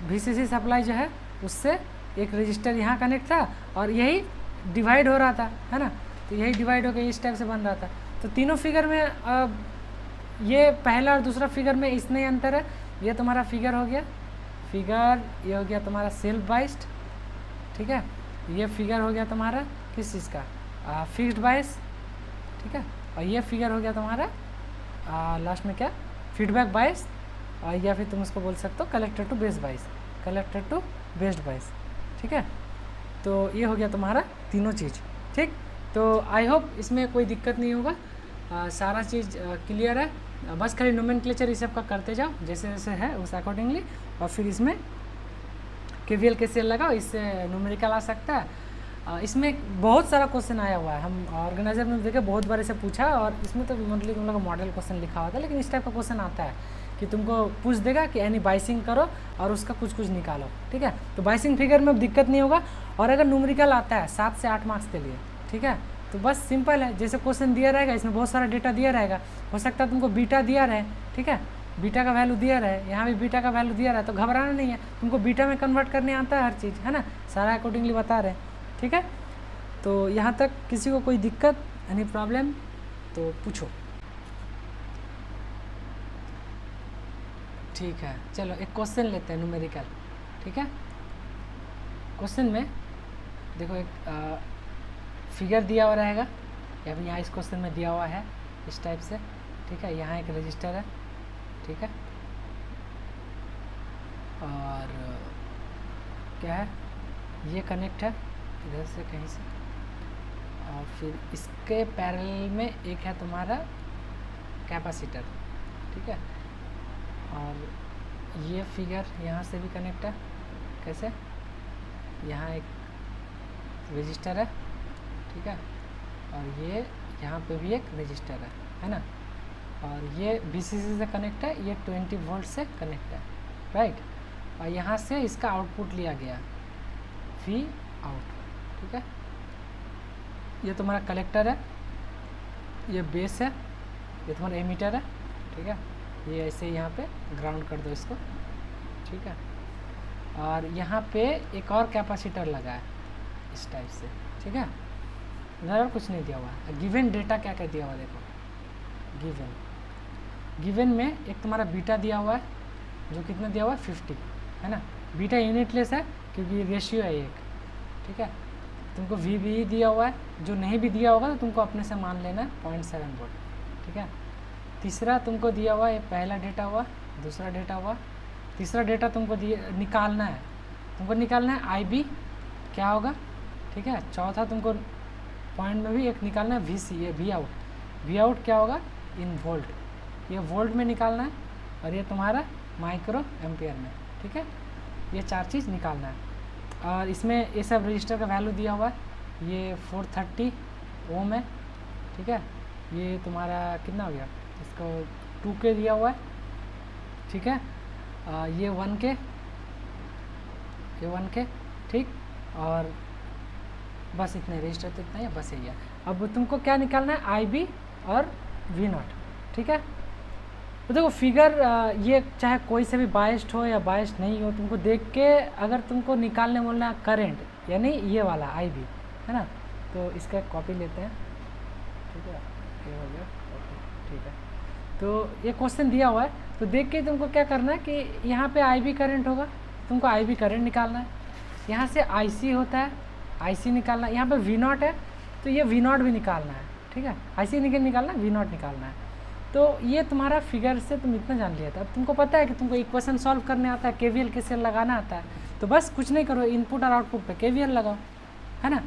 VCC सप्लाई जो है उससे एक रजिस्टर यहाँ कनेक्ट था, और यही डिवाइड हो रहा था, है ना। तो यही डिवाइड होकर इस टाइप से बन रहा था। तो तीनों फिगर में ये पहला और दूसरा फिगर में इसमें अंतर है। ये तुम्हारा फिगर हो गया, फिगर ये हो गया तुम्हारा सेल्फ बाइस्ड, ठीक है। ये फिगर हो गया तुम्हारा किस चीज़ का, फिक्स्ड बाइस, ठीक है। और ये फिगर हो गया तुम्हारा लास्ट में क्या, फीडबैक बाइस, या फिर तुम उसको बोल सकते हो कलेक्टर टू बेस बाइस, कलेक्टर टू बेस्ड बाइस, ठीक है। तो ये हो गया तुम्हारा तीनों चीज़, ठीक। तो आई होप इसमें कोई दिक्कत नहीं होगा, सारा चीज़ क्लियर है। बस खाली नोमेनक्लेचर इस सब का करते जाओ जैसे जैसे है उस अकॉर्डिंगली, और फिर इसमें KVL KCL लगाओ, इससे न्यूमेरिकल आ सकता है। इसमें बहुत सारा क्वेश्चन आया हुआ है, हम ऑर्गेनाइजर में देखे बहुत बार इसे पूछा, और इसमें तो मतलब तुम लोग का मॉडल क्वेश्चन लिखा हुआ था, लेकिन इस टाइप का क्वेश्चन आता है कि तुमको पूछ देगा कि एनी बाइसिंग करो और उसका कुछ निकालो, ठीक है। तो बाइसिंग फिगर में दिक्कत नहीं होगा। और अगर न्यूमेरिकल आता है 7 से 8 मार्क्स के लिए, ठीक है, तो बस सिंपल है, जैसे क्वेश्चन दिया रहेगा इसमें बहुत सारा डेटा दिया रहेगा, हो सकता है तुमको बीटा दिया रहे, ठीक है, बीटा का वैल्यू दिया रहा है, यहाँ भी बीटा का वैल्यू दिया रहा है, तो घबराना नहीं है, तुमको बीटा में कन्वर्ट करने आता है हर चीज़, है ना, सारा अकॉर्डिंगली बता रहे हैं, ठीक है। तो यहाँ तक किसी को कोई दिक्कत यानी प्रॉब्लम तो पूछो। ठीक है, चलो एक क्वेश्चन लेते हैं न्यूमेरिकल, ठीक है। क्वेश्चन में देखो एक फिगर दिया हुआ रहेगा, या फिर यहाँ इस क्वेश्चन में दिया हुआ है इस टाइप से, ठीक है। यहाँ एक रजिस्टर है, ठीक है, और क्या है, ये कनेक्ट है इधर से कहीं से, और फिर इसके पैरेलल में एक है तुम्हारा कैपेसिटर, ठीक है। और ये फिगर यहाँ से भी कनेक्ट है, कैसे, यहाँ एक रजिस्टर है, ठीक है, और ये यहाँ पे भी एक रजिस्टर है ना, और ये VCC से कनेक्ट है, ये 20 वोल्ट से कनेक्ट है, राइट। और यहाँ से इसका आउटपुट लिया गया V आउट, ठीक है। ये तुम्हारा कलेक्टर है, ये बेस है, ये तुम्हारा एमीटर है, ठीक है। ये ऐसे यहाँ पे ग्राउंड कर दो इसको, ठीक है। और यहाँ पे एक और कैपेसिटर लगा है इस टाइप से, ठीक है। इधर और कुछ नहीं दिया हुआ है। गिवन डेटा क्या क्या दिया हुआ देखो, गिवन में एक तुम्हारा बीटा दिया हुआ है, जो कितना दिया हुआ है 50, है ना। बीटा यूनिटलेस है क्योंकि रेशियो है एक, ठीक है। तुमको वी भी दिया हुआ है, जो नहीं भी दिया होगा तो तुमको अपने से मान लेना 0.7 वोल्ट, ठीक है। तीसरा तुमको दिया हुआ है, पहला डेटा हुआ, दूसरा डेटा हुआ, तीसरा डेटा तुमको निकालना है, तुमको निकालना है IB क्या होगा, ठीक है। चौथा तुमको पॉइंट में भी एक निकालना है VC, ये वी आउट क्या होगा इन वोल्ट, ये वोल्ट में निकालना है, और ये तुम्हारा माइक्रो एम्पियर में, ठीक है। ये चार चीज़ निकालना है। और इसमें ये सब रजिस्टर का वैल्यू दिया हुआ है, ये 430 ओम है, ठीक है। ये तुम्हारा कितना हो गया, इसको 2K दिया हुआ है, ठीक है। ये 1K, ये 1K, ठीक। और बस इतने रजिस्टर तो इतना ही है, बस यही है। अब तुमको क्या निकालना है IB और V0, ठीक है। तो देखो फिगर ये चाहे कोई से भी बाइस्ड हो या बाइस्ड नहीं हो, तुमको देख के अगर तुमको निकालने बोलना है करंट यानी ये वाला IB, है ना, तो इसका कॉपी लेते हैं, ठीक है। ये हो गया, ठीक है। तो ये क्वेश्चन दिया हुआ है, तो देख के तुमको क्या करना है कि यहाँ पे IB करंट होगा, तुमको IB करंट निकालना है। यहाँ से IC होता है, IC निकालना है। यहाँ पे V0 है, तो ये V0 भी निकालना है, ठीक है। IC निकालना है, V0 निकालना है। तो ये तुम्हारा फिगर से तुम इतना जान लिया था। अब तुमको पता है कि तुमको इक्वेशन सॉल्व करने आता है, KVL कैसे लगाना आता है, तो बस कुछ नहीं करो, इनपुट और आउटपुट पे KVL लगाओ, है ना।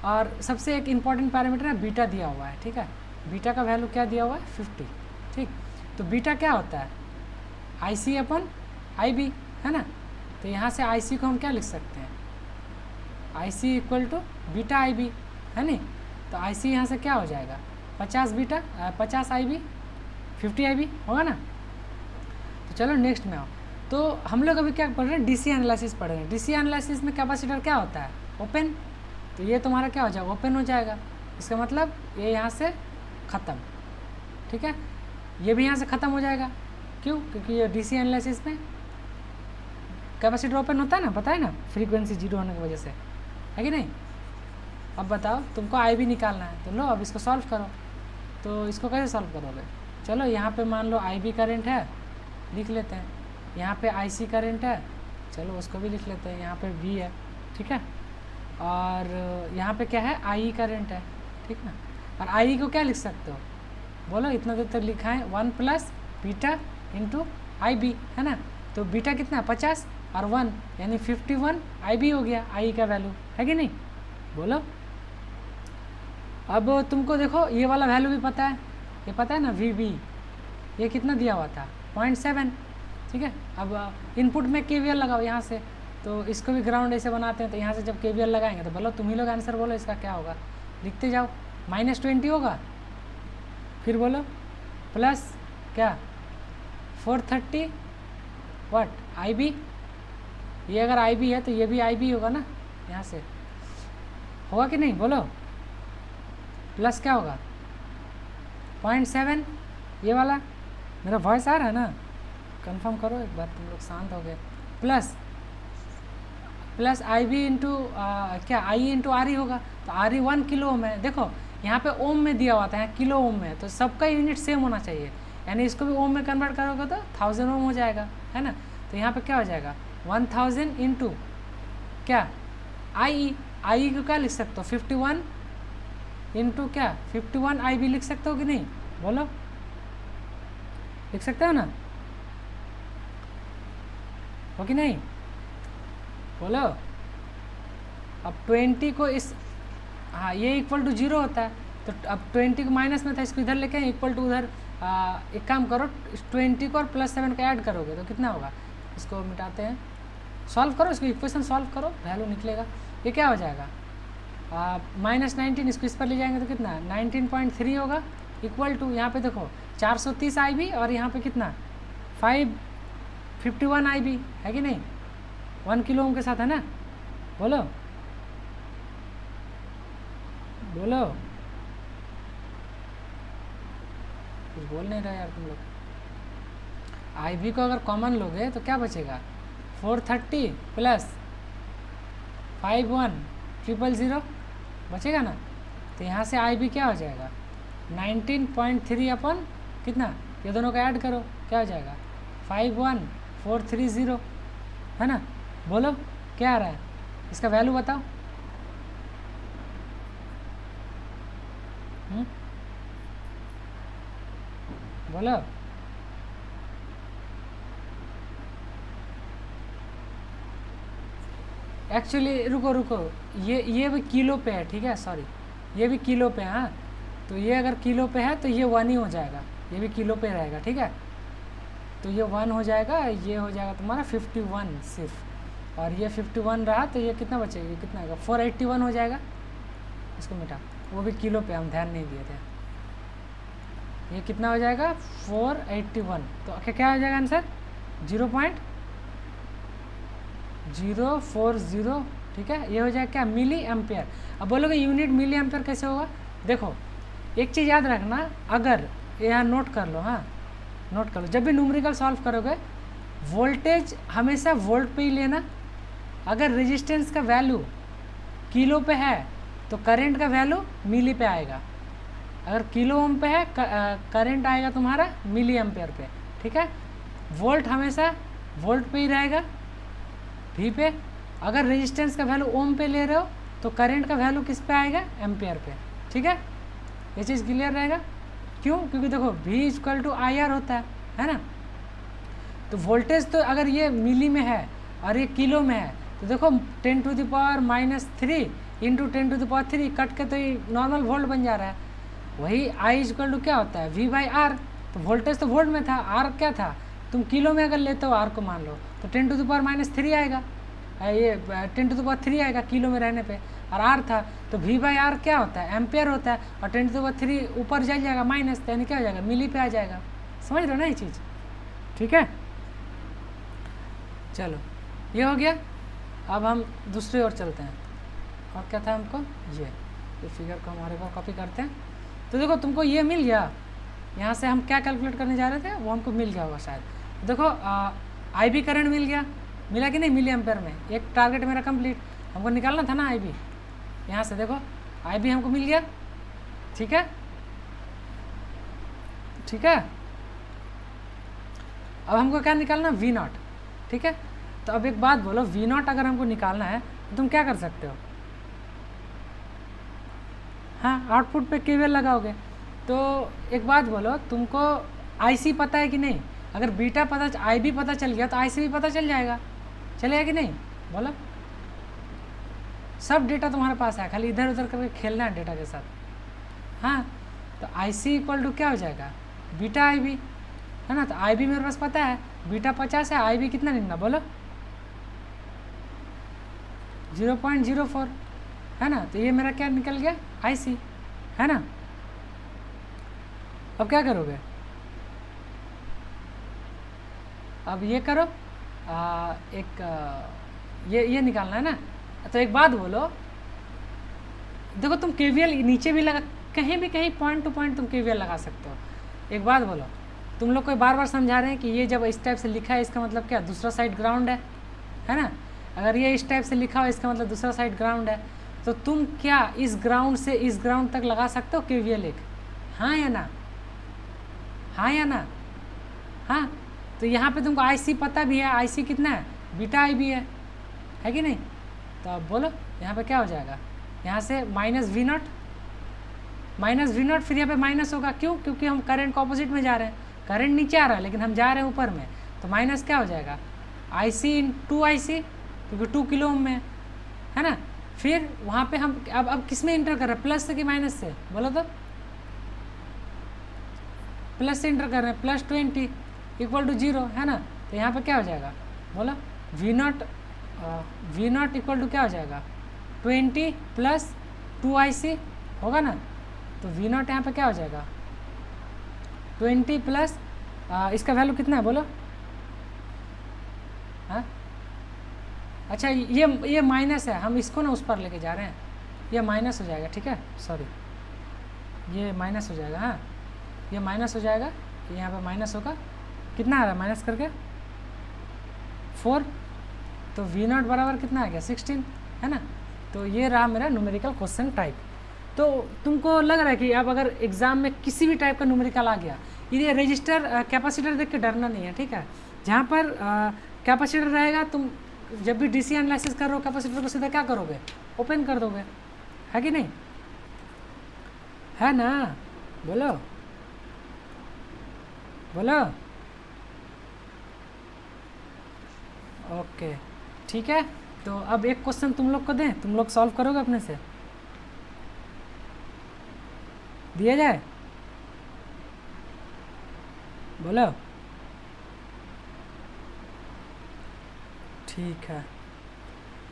और सबसे एक इम्पॉर्टेंट पैरामीटर है बीटा दिया हुआ है, ठीक है। बीटा का वैल्यू क्या दिया हुआ है 50, ठीक। तो बीटा क्या होता है IC अपन IB, है ना। तो यहाँ से IC को हम क्या लिख सकते हैं, IC equal to beta IB, है नहीं। तो IC यहाँ से क्या हो जाएगा 50 बीटा 50 IB 50 IB होगा ना। तो चलो नेक्स्ट में आओ। तो हम लोग अभी क्या पढ़ रहे हैं, DC एनालिसिस पढ़ रहे हैं। DC एनालिसिस में कैपेसिटर क्या होता है ओपन, तो ये तुम्हारा क्या हो जाएगा ओपन हो जाएगा, इसका मतलब ये यहाँ से ख़त्म, ठीक है। ये भी यहाँ से ख़त्म हो जाएगा, क्यों, क्योंकि ये DC एनालिसिस में कैपेसिटर ओपन होता है ना, पता है ना, फ्रीक्वेंसी 0 होने की वजह से, है कि नहीं। अब बताओ तुमको IB निकालना है, तो लो अब इसको सॉल्व करो। तो इसको कैसे सॉल्व करोगे, चलो यहाँ पे मान लो IB करंट है, लिख लेते हैं। यहाँ पे IC करंट है, चलो उसको भी लिख लेते हैं। यहाँ पे V है, ठीक है। और यहाँ पे क्या है IE करंट है, ठीक ना। और IE को क्या लिख सकते हो, बोलो, इतना देर तक लिखा है 1 प्लस बीटा इंटू IB, है ना। तो बीटा कितना है 50 और 1 यानी 51 IB हो गया IE का वैल्यू, है कि नहीं, बोलो। अब तुमको देखो ये वाला वैल्यू भी पता है, ये पता है ना VB, ये कितना दिया हुआ था 0.7, ठीक है। अब इनपुट में KVL लगाओ यहाँ से, तो इसको भी ग्राउंड ऐसे बनाते हैं, तो यहाँ से जब KVL लगाएंगे तो बोलो, तुम ही लोग आंसर बोलो इसका क्या होगा, लिखते जाओ। -20 होगा, फिर बोलो प्लस क्या 430 व्हाट IB, ये अगर IB है तो ये भी IB होगा ना, यहाँ से होगा कि नहीं, बोलो। प्लस क्या होगा 0.7, ये वाला, मेरा वॉइस आ रहा है ना। कंफर्म करो एक बार, तुम लोग शांत हो गए। प्लस आई बी इंटू क्या आई इंटू आर ई होगा, तो आर ई 1 किलो ओम है। देखो यहाँ पे ओम में दिया हुआ था, यहाँ किलो ओम में, तो सबका यूनिट सेम होना चाहिए, यानी इसको भी ओम में कन्वर्ट करोगे तो 1000 ओम हो जाएगा, है ना। तो यहाँ पे क्या हो जाएगा 1000 इंटू क्या आई को क्या लिख सकते हो 51 इंटू क्या 51 आई बी लिख सकते हो कि नहीं, बोलो लिख सकते हो ना, हो कि नहीं, बोलो। अब 20 को इस, हाँ ये इक्वल टू 0 होता है, तो अब 20 को माइनस में था, इसको इधर लेके इक्वल टू उधर, एक काम करो 20 को और +7 का ऐड करोगे तो कितना होगा, इसको मिटाते हैं, सॉल्व करो इसको, इक्वेशन सॉल्व करो, वैल्यू निकलेगा। ये क्या हो जाएगा -19, इसको इस पर ले जाएंगे तो कितना 19.3 होगा, इक्वल टू यहाँ पे देखो 430 आई बी और यहाँ पे कितना 551 आई बी है कि नहीं, 1 किलो ओम के साथ, है ना। बोलो बोलो, कुछ बोल नहीं रहे यार तुम लोग। आई बी को अगर कॉमन लोगे तो क्या बचेगा 430 प्लस 51,000 बचेगा ना। तो यहाँ से आई बी क्या हो जाएगा 19.3 अपन कितना, ये दोनों का ऐड करो क्या हो जाएगा 51430, है ना। बोलो क्या आ रहा है, इसका वैल्यू बताओ। बोलो एक्चुअली रुको, ये भी किलो पे है, ठीक है, सॉरी ये भी किलो पे है, हाँ। तो ये अगर किलो पे है तो ये 1 ही हो जाएगा, ये भी किलो पे रहेगा, ठीक है। तो ये 1 हो जाएगा, ये हो जाएगा तुम्हारा 51 सिर्फ, और ये 51 रहा तो ये कितना बचेगा, ये कितना आएगा 481 हो जाएगा। इसको मिटा, वो भी किलो पे, हम ध्यान नहीं दिए थे। ये कितना हो जाएगा 481, तो क्या हो जाएगा आंसर 0.040, ठीक है। ये हो जाएगा क्या मिली एम्पेयर। अब बोलोगे यूनिट मिली एम्पेयर कैसे होगा, देखो एक चीज़ याद रखना, अगर यहाँ नोट कर लो, हाँ नोट कर लो, जब भी न्यूमेरिकल सॉल्व करोगे वोल्टेज हमेशा वोल्ट पे ही लेना। अगर रेजिस्टेंस का वैल्यू किलो पे है तो करंट का वैल्यू मिली पे आएगा, अगर किलो ओम पे है करंट आएगा तुम्हारा मिली एम्पेयर पे, ठीक है। वोल्ट हमेशा वोल्ट पे ही रहेगा वी पे। अगर रेजिस्टेंस का वैल्यू ओम पे ले रहे हो तो करंट का वैल्यू किस पे आएगा एम्पेयर पे, ठीक है। ये चीज़ क्लियर रहेगा, क्यों, क्योंकि देखो V = IR होता है ना। तो वोल्टेज तो अगर ये मिली में है और ये किलो में है तो देखो 10⁻³ - 3 × 10⁻³ कट के तो ये नॉर्मल वोल्ट बन जा रहा है। वही I = क्या होता है V/R, तो वोल्टेज तो वोल्ट में था, R क्या था, तुम किलो में अगर लेते हो R को मान लो तो 10⁻³ आएगा, ये 10⁻³ आएगा किलो में रहने पे, और R था तो V/R क्या होता है एम्पेयर होता है, और 10⁻³ ऊपर चल जाएगा माइनस, तो यानी क्या हो जाएगा मिली पे आ जाएगा। समझ रहे हो ना ये चीज़, ठीक है। चलो ये हो गया, अब हम दूसरी ओर चलते हैं। और क्या था हमको, ये फिगर को हमारे को कॉपी करते हैं। तो देखो तुमको ये मिल गया, यहाँ से हम क्या कैलकुलेट करने जा रहे थे वो हमको मिल गया होगा शायद। देखो IB करंट मिल गया, मिला कि नहीं मिली एम्पेयर में, एक टारगेट मेरा कंप्लीट, हमको निकालना था ना IB। यहाँ से देखो IB हमको मिल गया, ठीक है, ठीक है। अब हमको क्या निकालना V0, ठीक है। तो अब एक बात बोलो, V0 अगर हमको निकालना है तो तुम क्या कर सकते हो, हाँ आउटपुट पे KVL लगाओगे। तो एक बात बोलो, तुमको IC पता है कि नहीं, अगर बीटा पता IB पता चल गया तो IC भी पता चल जाएगा, चलेगा कि नहीं, बोलो। सब डेटा तुम्हारे पास है, खाली इधर उधर करके खेलना है डेटा के साथ, हाँ। तो IC = क्या हो जाएगा बीटा IB, है ना। तो IB मेरे पास पता है, बीटा 50 है, IB कितना निकला बोलो 0.04, है ना। तो ये मेरा क्या निकल गया IC, है ना। अब क्या करोगे, अब ये करो ये निकालना है ना। तो एक बात बोलो, देखो तुम KVL नीचे भी लगा, कहीं भी कहीं पॉइंट टू पॉइंट तुम KVL लगा सकते हो। एक बात बोलो, तुम लोग को बार बार समझा रहे हैं कि ये जब इस टाइप से लिखा है इसका मतलब क्या, दूसरा साइड ग्राउंड है ना। अगर ये इस टाइप से लिखा हो इसका मतलब दूसरा साइड ग्राउंड है, तो तुम क्या इस ग्राउंड से इस ग्राउंड तक लगा सकते हो KVL एक, हाँ या ना, हाँ या ना, हाँ। तो यहाँ पे तुमको IC पता भी है, IC कितना है, बीटा I भी है कि नहीं। तो अब बोलो यहाँ पे क्या हो जाएगा, यहाँ से -V0 फिर यहाँ पे माइनस होगा, क्यों, क्योंकि हम करंट को ऑपोजिट में जा रहे हैं, करंट नीचे आ रहा है लेकिन हम जा रहे हैं ऊपर में, तो माइनस क्या हो जाएगा IC इन 2IC, क्योंकि 2 किलो ओम में है ना। फिर वहाँ पे हम अब किस में इंटर कर रहे हैं, प्लस से कि माइनस से, बोलो तो, प्लस से इंटर कर रहे हैं, +20 = 0 है ना। तो यहाँ पे क्या हो जाएगा, बोलो V0 इक्वल टू क्या हो जाएगा 20 + 2IC होगा ना। तो V0 यहाँ पे क्या हो जाएगा 20 प्लस इसका वैल्यू कितना है बोलो, हाँ। अच्छा ये माइनस है, हम इसको ना उस पर लेके जा रहे हैं, ये माइनस हो जाएगा, ठीक है, सॉरी ये माइनस हो जाएगा, हाँ ये माइनस हो जाएगा, यहाँ पे माइनस होगा, कितना आ रहा है माइनस करके 4, तो V0 बराबर कितना आ गया 16 है ना। तो ये रहा मेरा न्यूमेरिकल क्वेश्चन टाइप। तो तुमको लग रहा है कि अब अगर एग्जाम में किसी भी टाइप का न्यूमेरिकल आ गया, ये रजिस्टर कैपेसिटर देख के डरना नहीं है, ठीक है। जहाँ पर कैपेसिटर रहेगा, तुम जब भी DC एनालिसिस कर रहे हो कैपेसिटर को सीधा क्या करोगे, ओपन कर दोगे, है कि नहीं, है ना, बोलो बोलो, ओके ठीक है। तो अब एक क्वेश्चन तुम लोग को दें, तुम लोग सॉल्व करोगे अपने से, दिया जाए, बोलो, ठीक है।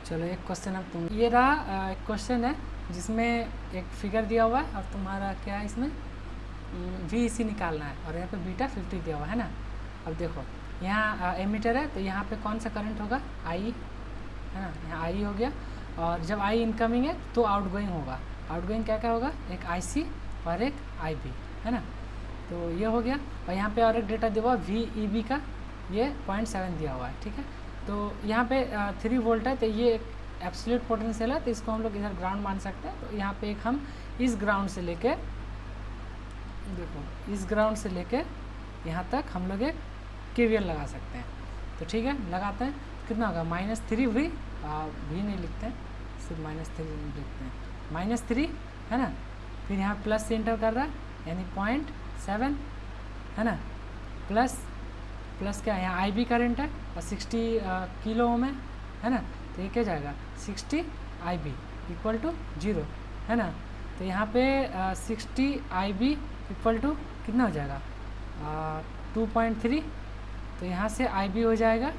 चलो एक क्वेश्चन अब तुम, ये रहा एक क्वेश्चन है जिसमें एक फिगर दिया हुआ है और तुम्हारा क्या है इसमें VEC निकालना है, और यहाँ पे बीटा 50 दिया हुआ है ना। अब देखो यहाँ एमीटर है, तो यहाँ पे कौन सा करंट होगा I है ना, यहाँ I हो गया, और जब I इनकमिंग है तो आउटगोइंग होगा, आउटगोइंग क्या क्या होगा, एक IC और एक IB है ना। तो ये हो गया, और यहाँ पे और एक डेटा दिया हुआ VEB का, ये 0.7 दिया हुआ है, ठीक है। तो यहाँ पे 3 वोल्ट है, तो ये एक एब्सोल्यूट पोटेंशियल है, तो इसको हम लोग इधर ग्राउंड मान सकते हैं। तो यहाँ पे एक हम इस ग्राउंड से लेके, देखो इस ग्राउंड से लेके यहाँ तक हम लोग एक KVL लगा सकते हैं। तो ठीक है, लगाते हैं, कितना होगा -3 V नहीं लिखते हैं, सिर्फ -3 लिखते हैं, -3 है ना। फिर यहाँ प्लस से इंटर कर रहा है, यानी 0.7 है ना, प्लस क्या है, यहाँ IB करंट है और 60 किलो ओम है ना। तो ये क्या जाएगा 60 IB = 0 है ना। तो यहाँ पे 60 IB = कितना हो जाएगा 2.3, तो यहाँ से IB हो जाएगा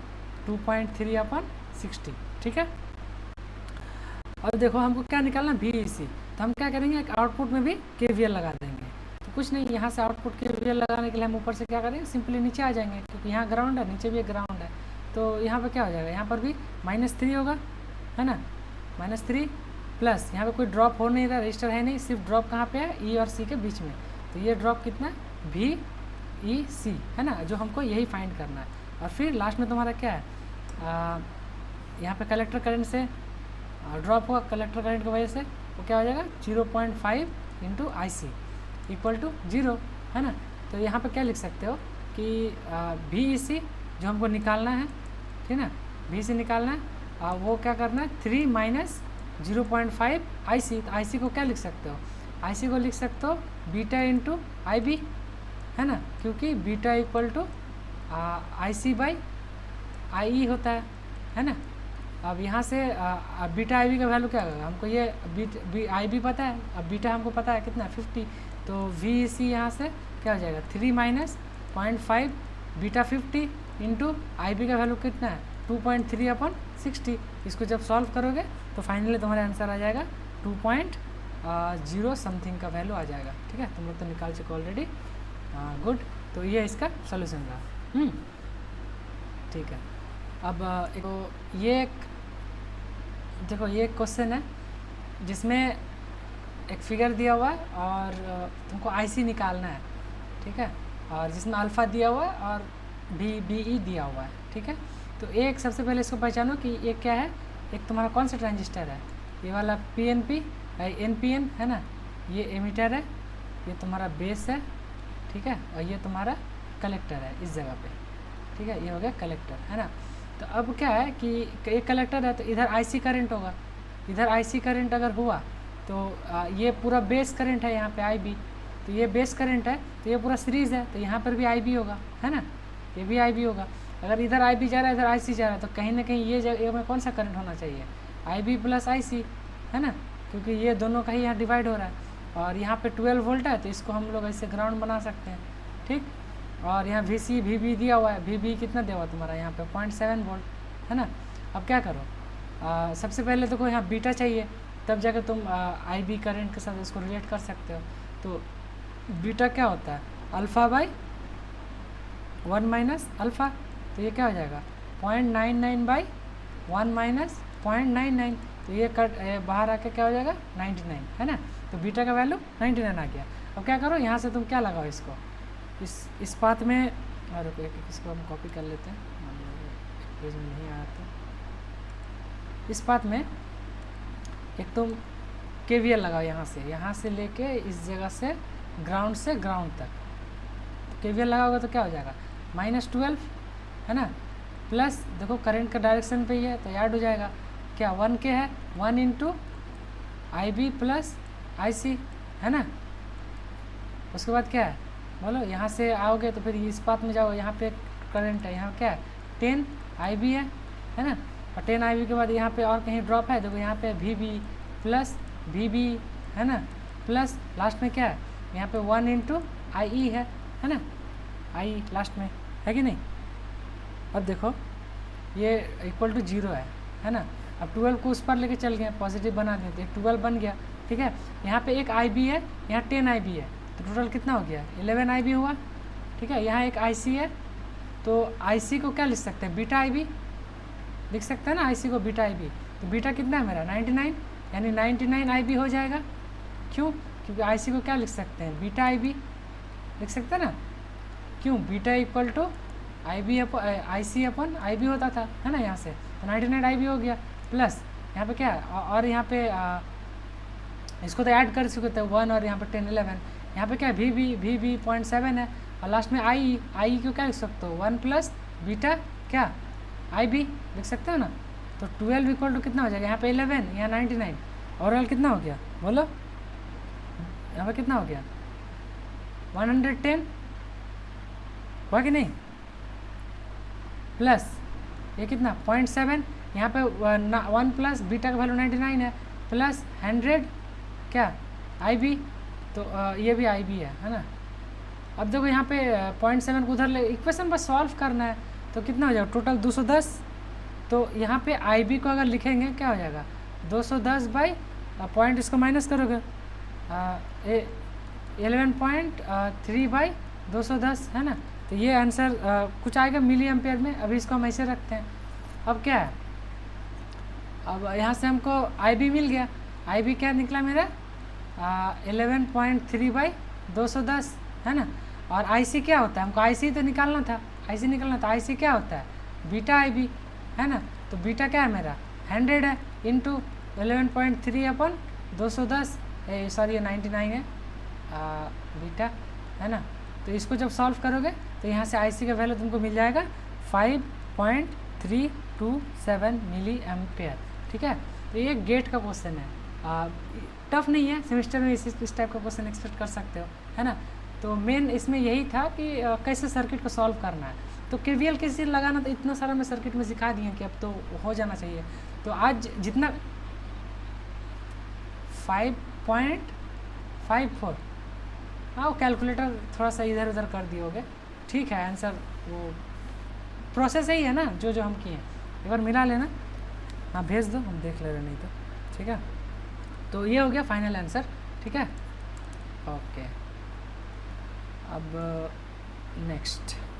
2.3/60, ठीक है। और देखो हमको क्या निकालना VEC, तो हम क्या करेंगे, एक आउटपुट में भी KVL लगा देंगे। तो कुछ नहीं, यहाँ से आउटपुट KVL लगाने के लिए हम ऊपर से क्या करेंगे, सिंपली नीचे आ जाएंगे, क्योंकि यहाँ ग्राउंड है, नीचे भी एक ग्राउंड है। तो यहाँ पे क्या हो जाएगा, यहाँ पर भी -3 होगा है ना, -3 प्लस यहाँ पे कोई ड्रॉप हो नहीं रहा, रजिस्टर है नहीं, सिर्फ ड्रॉप कहाँ पे है, E और C के बीच में। तो ये ड्रॉप कितना है VEC है ना, जो हमको यही फाइंड करना है। और फिर लास्ट में तुम्हारा क्या है, यहाँ पे कलेक्टर करंट से ड्रॉप होगा, कलेक्टर करंट की वजह से वो क्या हो जाएगा 0.5 × IC = 0 है ना। तो यहाँ पे क्या लिख सकते हो कि VEC जो हमको निकालना है, ठीक है ना, VEC निकालना है, वो क्या करना है 3 - 0.5 IC। तो IC को क्या लिख सकते हो, IC को लिख सकते हो बीटा × IB है ना, क्योंकि बीटा = IC/IE होता है ना। अब यहाँ से बीटा IB का वैल्यू क्या होगा, हमको ये IB पता है, अब बीटा हमको पता है कितना 50, तो VEC यहाँ से क्या हो जाएगा 3 - 0.5 बीटा 50 × IB का वैल्यू कितना है 2.3/60। इसको जब सॉल्व करोगे तो फाइनली तुम्हारा आंसर आ जाएगा 2.0 समथिंग का वैल्यू आ जाएगा, ठीक है। तुम लोग तो निकाल चुके ऑलरेडी, गुड। तो ये इसका सोल्यूशन रहा, ठीक है। अब ये देखो ये एक क्वेश्चन है जिसमें एक फिगर दिया हुआ है और तुमको IC निकालना है, ठीक है। और जिसमें अल्फ़ा दिया हुआ है और VBE दिया हुआ है, ठीक है। तो एक सबसे पहले इसको पहचानो कि ये क्या है। एक तुम्हारा कौन सा ट्रांजिस्टर है, ये वाला PNP NPN है ना, ये एमीटर है, ये तुम्हारा बेस है, ठीक है, और ये तुम्हारा कलेक्टर है इस जगह पे, ठीक है, ये हो गया कलेक्टर, है ना। तो अब क्या है कि एक कलेक्टर है तो इधर IC करंट होगा, इधर IC करंट अगर हुआ तो ये पूरा बेस करंट है यहाँ पे IB, तो ये बेस करंट है तो ये पूरा सीरीज़ है, तो यहाँ पर भी IB होगा, है ना, ये भी IB होगा। अगर इधर IB जा रहा है, इधर IC जा रहा है, तो कहीं ना कहीं ये जगह में कौन सा करंट होना चाहिए, IB प्लस IC, है ना, क्योंकि ये दोनों का ही यहाँ डिवाइड हो रहा है। और यहाँ पे 12 वोल्ट है तो इसको हम लोग ऐसे ग्राउंड बना सकते हैं, ठीक। और यहाँ VC VB दिया हुआ है, VB कितना दिया हुआ तुम्हारा यहाँ पे 0.7 वोल्ट, है ना। अब क्या करो, सबसे पहले तो यहाँ बीटा चाहिए, तब जाकर तुम IB करंट के साथ इसको रिलेट कर सकते हो। तो बीटा क्या होता है, अल्फ़ा बाई 1 माइनस अल्फ़ा, तो ये क्या हो जाएगा 0.99 बाई 1 माइनस 0.99, तो ये कट बाहर आके क्या हो जाएगा 99, है ना। तो बीटा का वैल्यू 99 आ गया। अब क्या करो, यहाँ से तुम क्या लगाओ इसको, इस पाथ में, और इसको हम कॉपी कर लेते हैं, पेज में नहीं आया तो इस पाथ में एक तुम KVL लगाओ यहाँ से लेके इस जगह से ग्राउंड तक। KVL लगाओगे तो क्या हो जाएगा -12, है ना, प्लस देखो करंट का डायरेक्शन पे ही है तो ऐड हो जाएगा, क्या 1 के है 1 इंटू IB प्लस IC, है ना। उसके बाद क्या है बोलो, यहाँ से आओगे तो फिर इस पाथ में जाओ, यहाँ पे करंट है, यहाँ क्या है 10 IB है ना, और 10 IB के बाद यहाँ पे और कहीं ड्रॉप है, देखो यहाँ पे VB प्लस VB, है ना, प्लस लास्ट में क्या है यहाँ पे 1 इंटू IE है ना, IE लास्ट में है कि नहीं। अब देखो ये इक्वल टू 0 है ना। अब 12 को उस पर लेके चल गए, पॉजिटिव बना दिए तो 12 बन गया, ठीक है। यहाँ पे एक IB है, यहाँ 10 IB है, तो टोटल कितना हो गया 11 IB हुआ, ठीक है। यहाँ एक IC है, तो IC को क्या लिख सकते हैं बीटा IB लिख सकते हैं ना, IC को बीटा IB, तो बीटा कितना है मेरा 99, यानी 99 IB हो जाएगा। क्यों, क्योंकि IC को क्या लिख सकते हैं बीटा IB लिख सकते हैं ना, क्यों बीटा इक्वल टू IC अपन IB होता था, है ना, यहाँ से तो 99 IB हो गया, प्लस यहाँ पे क्या है, और यहाँ पे इसको तो ऐड कर चुके थे 1 और यहाँ पे 10 11, यहाँ पे क्या है VB 0.7 है, और लास्ट में IE को क्या लिख सकते हो 1 प्लस बीटा क्या IB लिख सकते हो ना। तो 12 इक्वल टू कितना हो जाएगा, यहाँ पे 11, यहाँ 99, ओवरऑल कितना हो गया बोलो, यहाँ पे कितना हो गया 110 हुआ कि नहीं, प्लस ये कितना 0.7, यहाँ पे 1 प्लस बीटा का वैल्यू 99 है, प्लस 100 क्या IB, तो ये भी IB है ना। अब देखो यहाँ पे 0.7 को उधर ले, इक्वेशन बस सॉल्व करना है, तो कितना हो जाएगा टोटल 210, तो यहाँ पे IB को अगर लिखेंगे क्या हो जाएगा 210 बाई पॉइंट, इसको माइनस करोगे 11.3 बाई 210, है ना। तो ये आंसर कुछ आएगा मिली एम्पेयर में, अभी इसको हम ऐसे रखते हैं। अब क्या है, अब यहाँ से हमको IB मिल गया, IB क्या निकला मेरा 11.3 बाई 210, है ना। और IC क्या होता है, हमको IC तो निकालना था, IC क्या होता है बीटा IB, है ना। तो बीटा क्या है मेरा 100 है इंटू 11.3 अपन 210, सॉरी ये 99 है बीटा, है ना। तो इसको जब सॉल्व करोगे तो यहाँ से IC का वैल्यू तुमको मिल जाएगा 5.327 मिली एम्पेयर, ठीक है। तो ये गेट का क्वेश्चन है, टफ नहीं है, सेमेस्टर में इस टाइप का क्वेश्चन एक्सपेक्ट कर सकते हो, है ना। तो मेन इसमें यही था कि कैसे सर्किट को सॉल्व करना है। तो KVL कैसे लगाना, तो इतना सारा मैं सर्किट में सिखा दिए कि अब तो हो जाना चाहिए। तो आज जितना 5.54, हाँ वो कैलकुलेटर थोड़ा सा इधर उधर कर दिए होगे, ठीक है। आंसर वो प्रोसेस यही है ना जो हम किए, एक बार मिला लेना, हाँ भेज दो, हम देख ले रहे नहीं तो, ठीक है। तो ये हो गया फाइनल आंसर, ठीक है। ओके, अब नेक्स्ट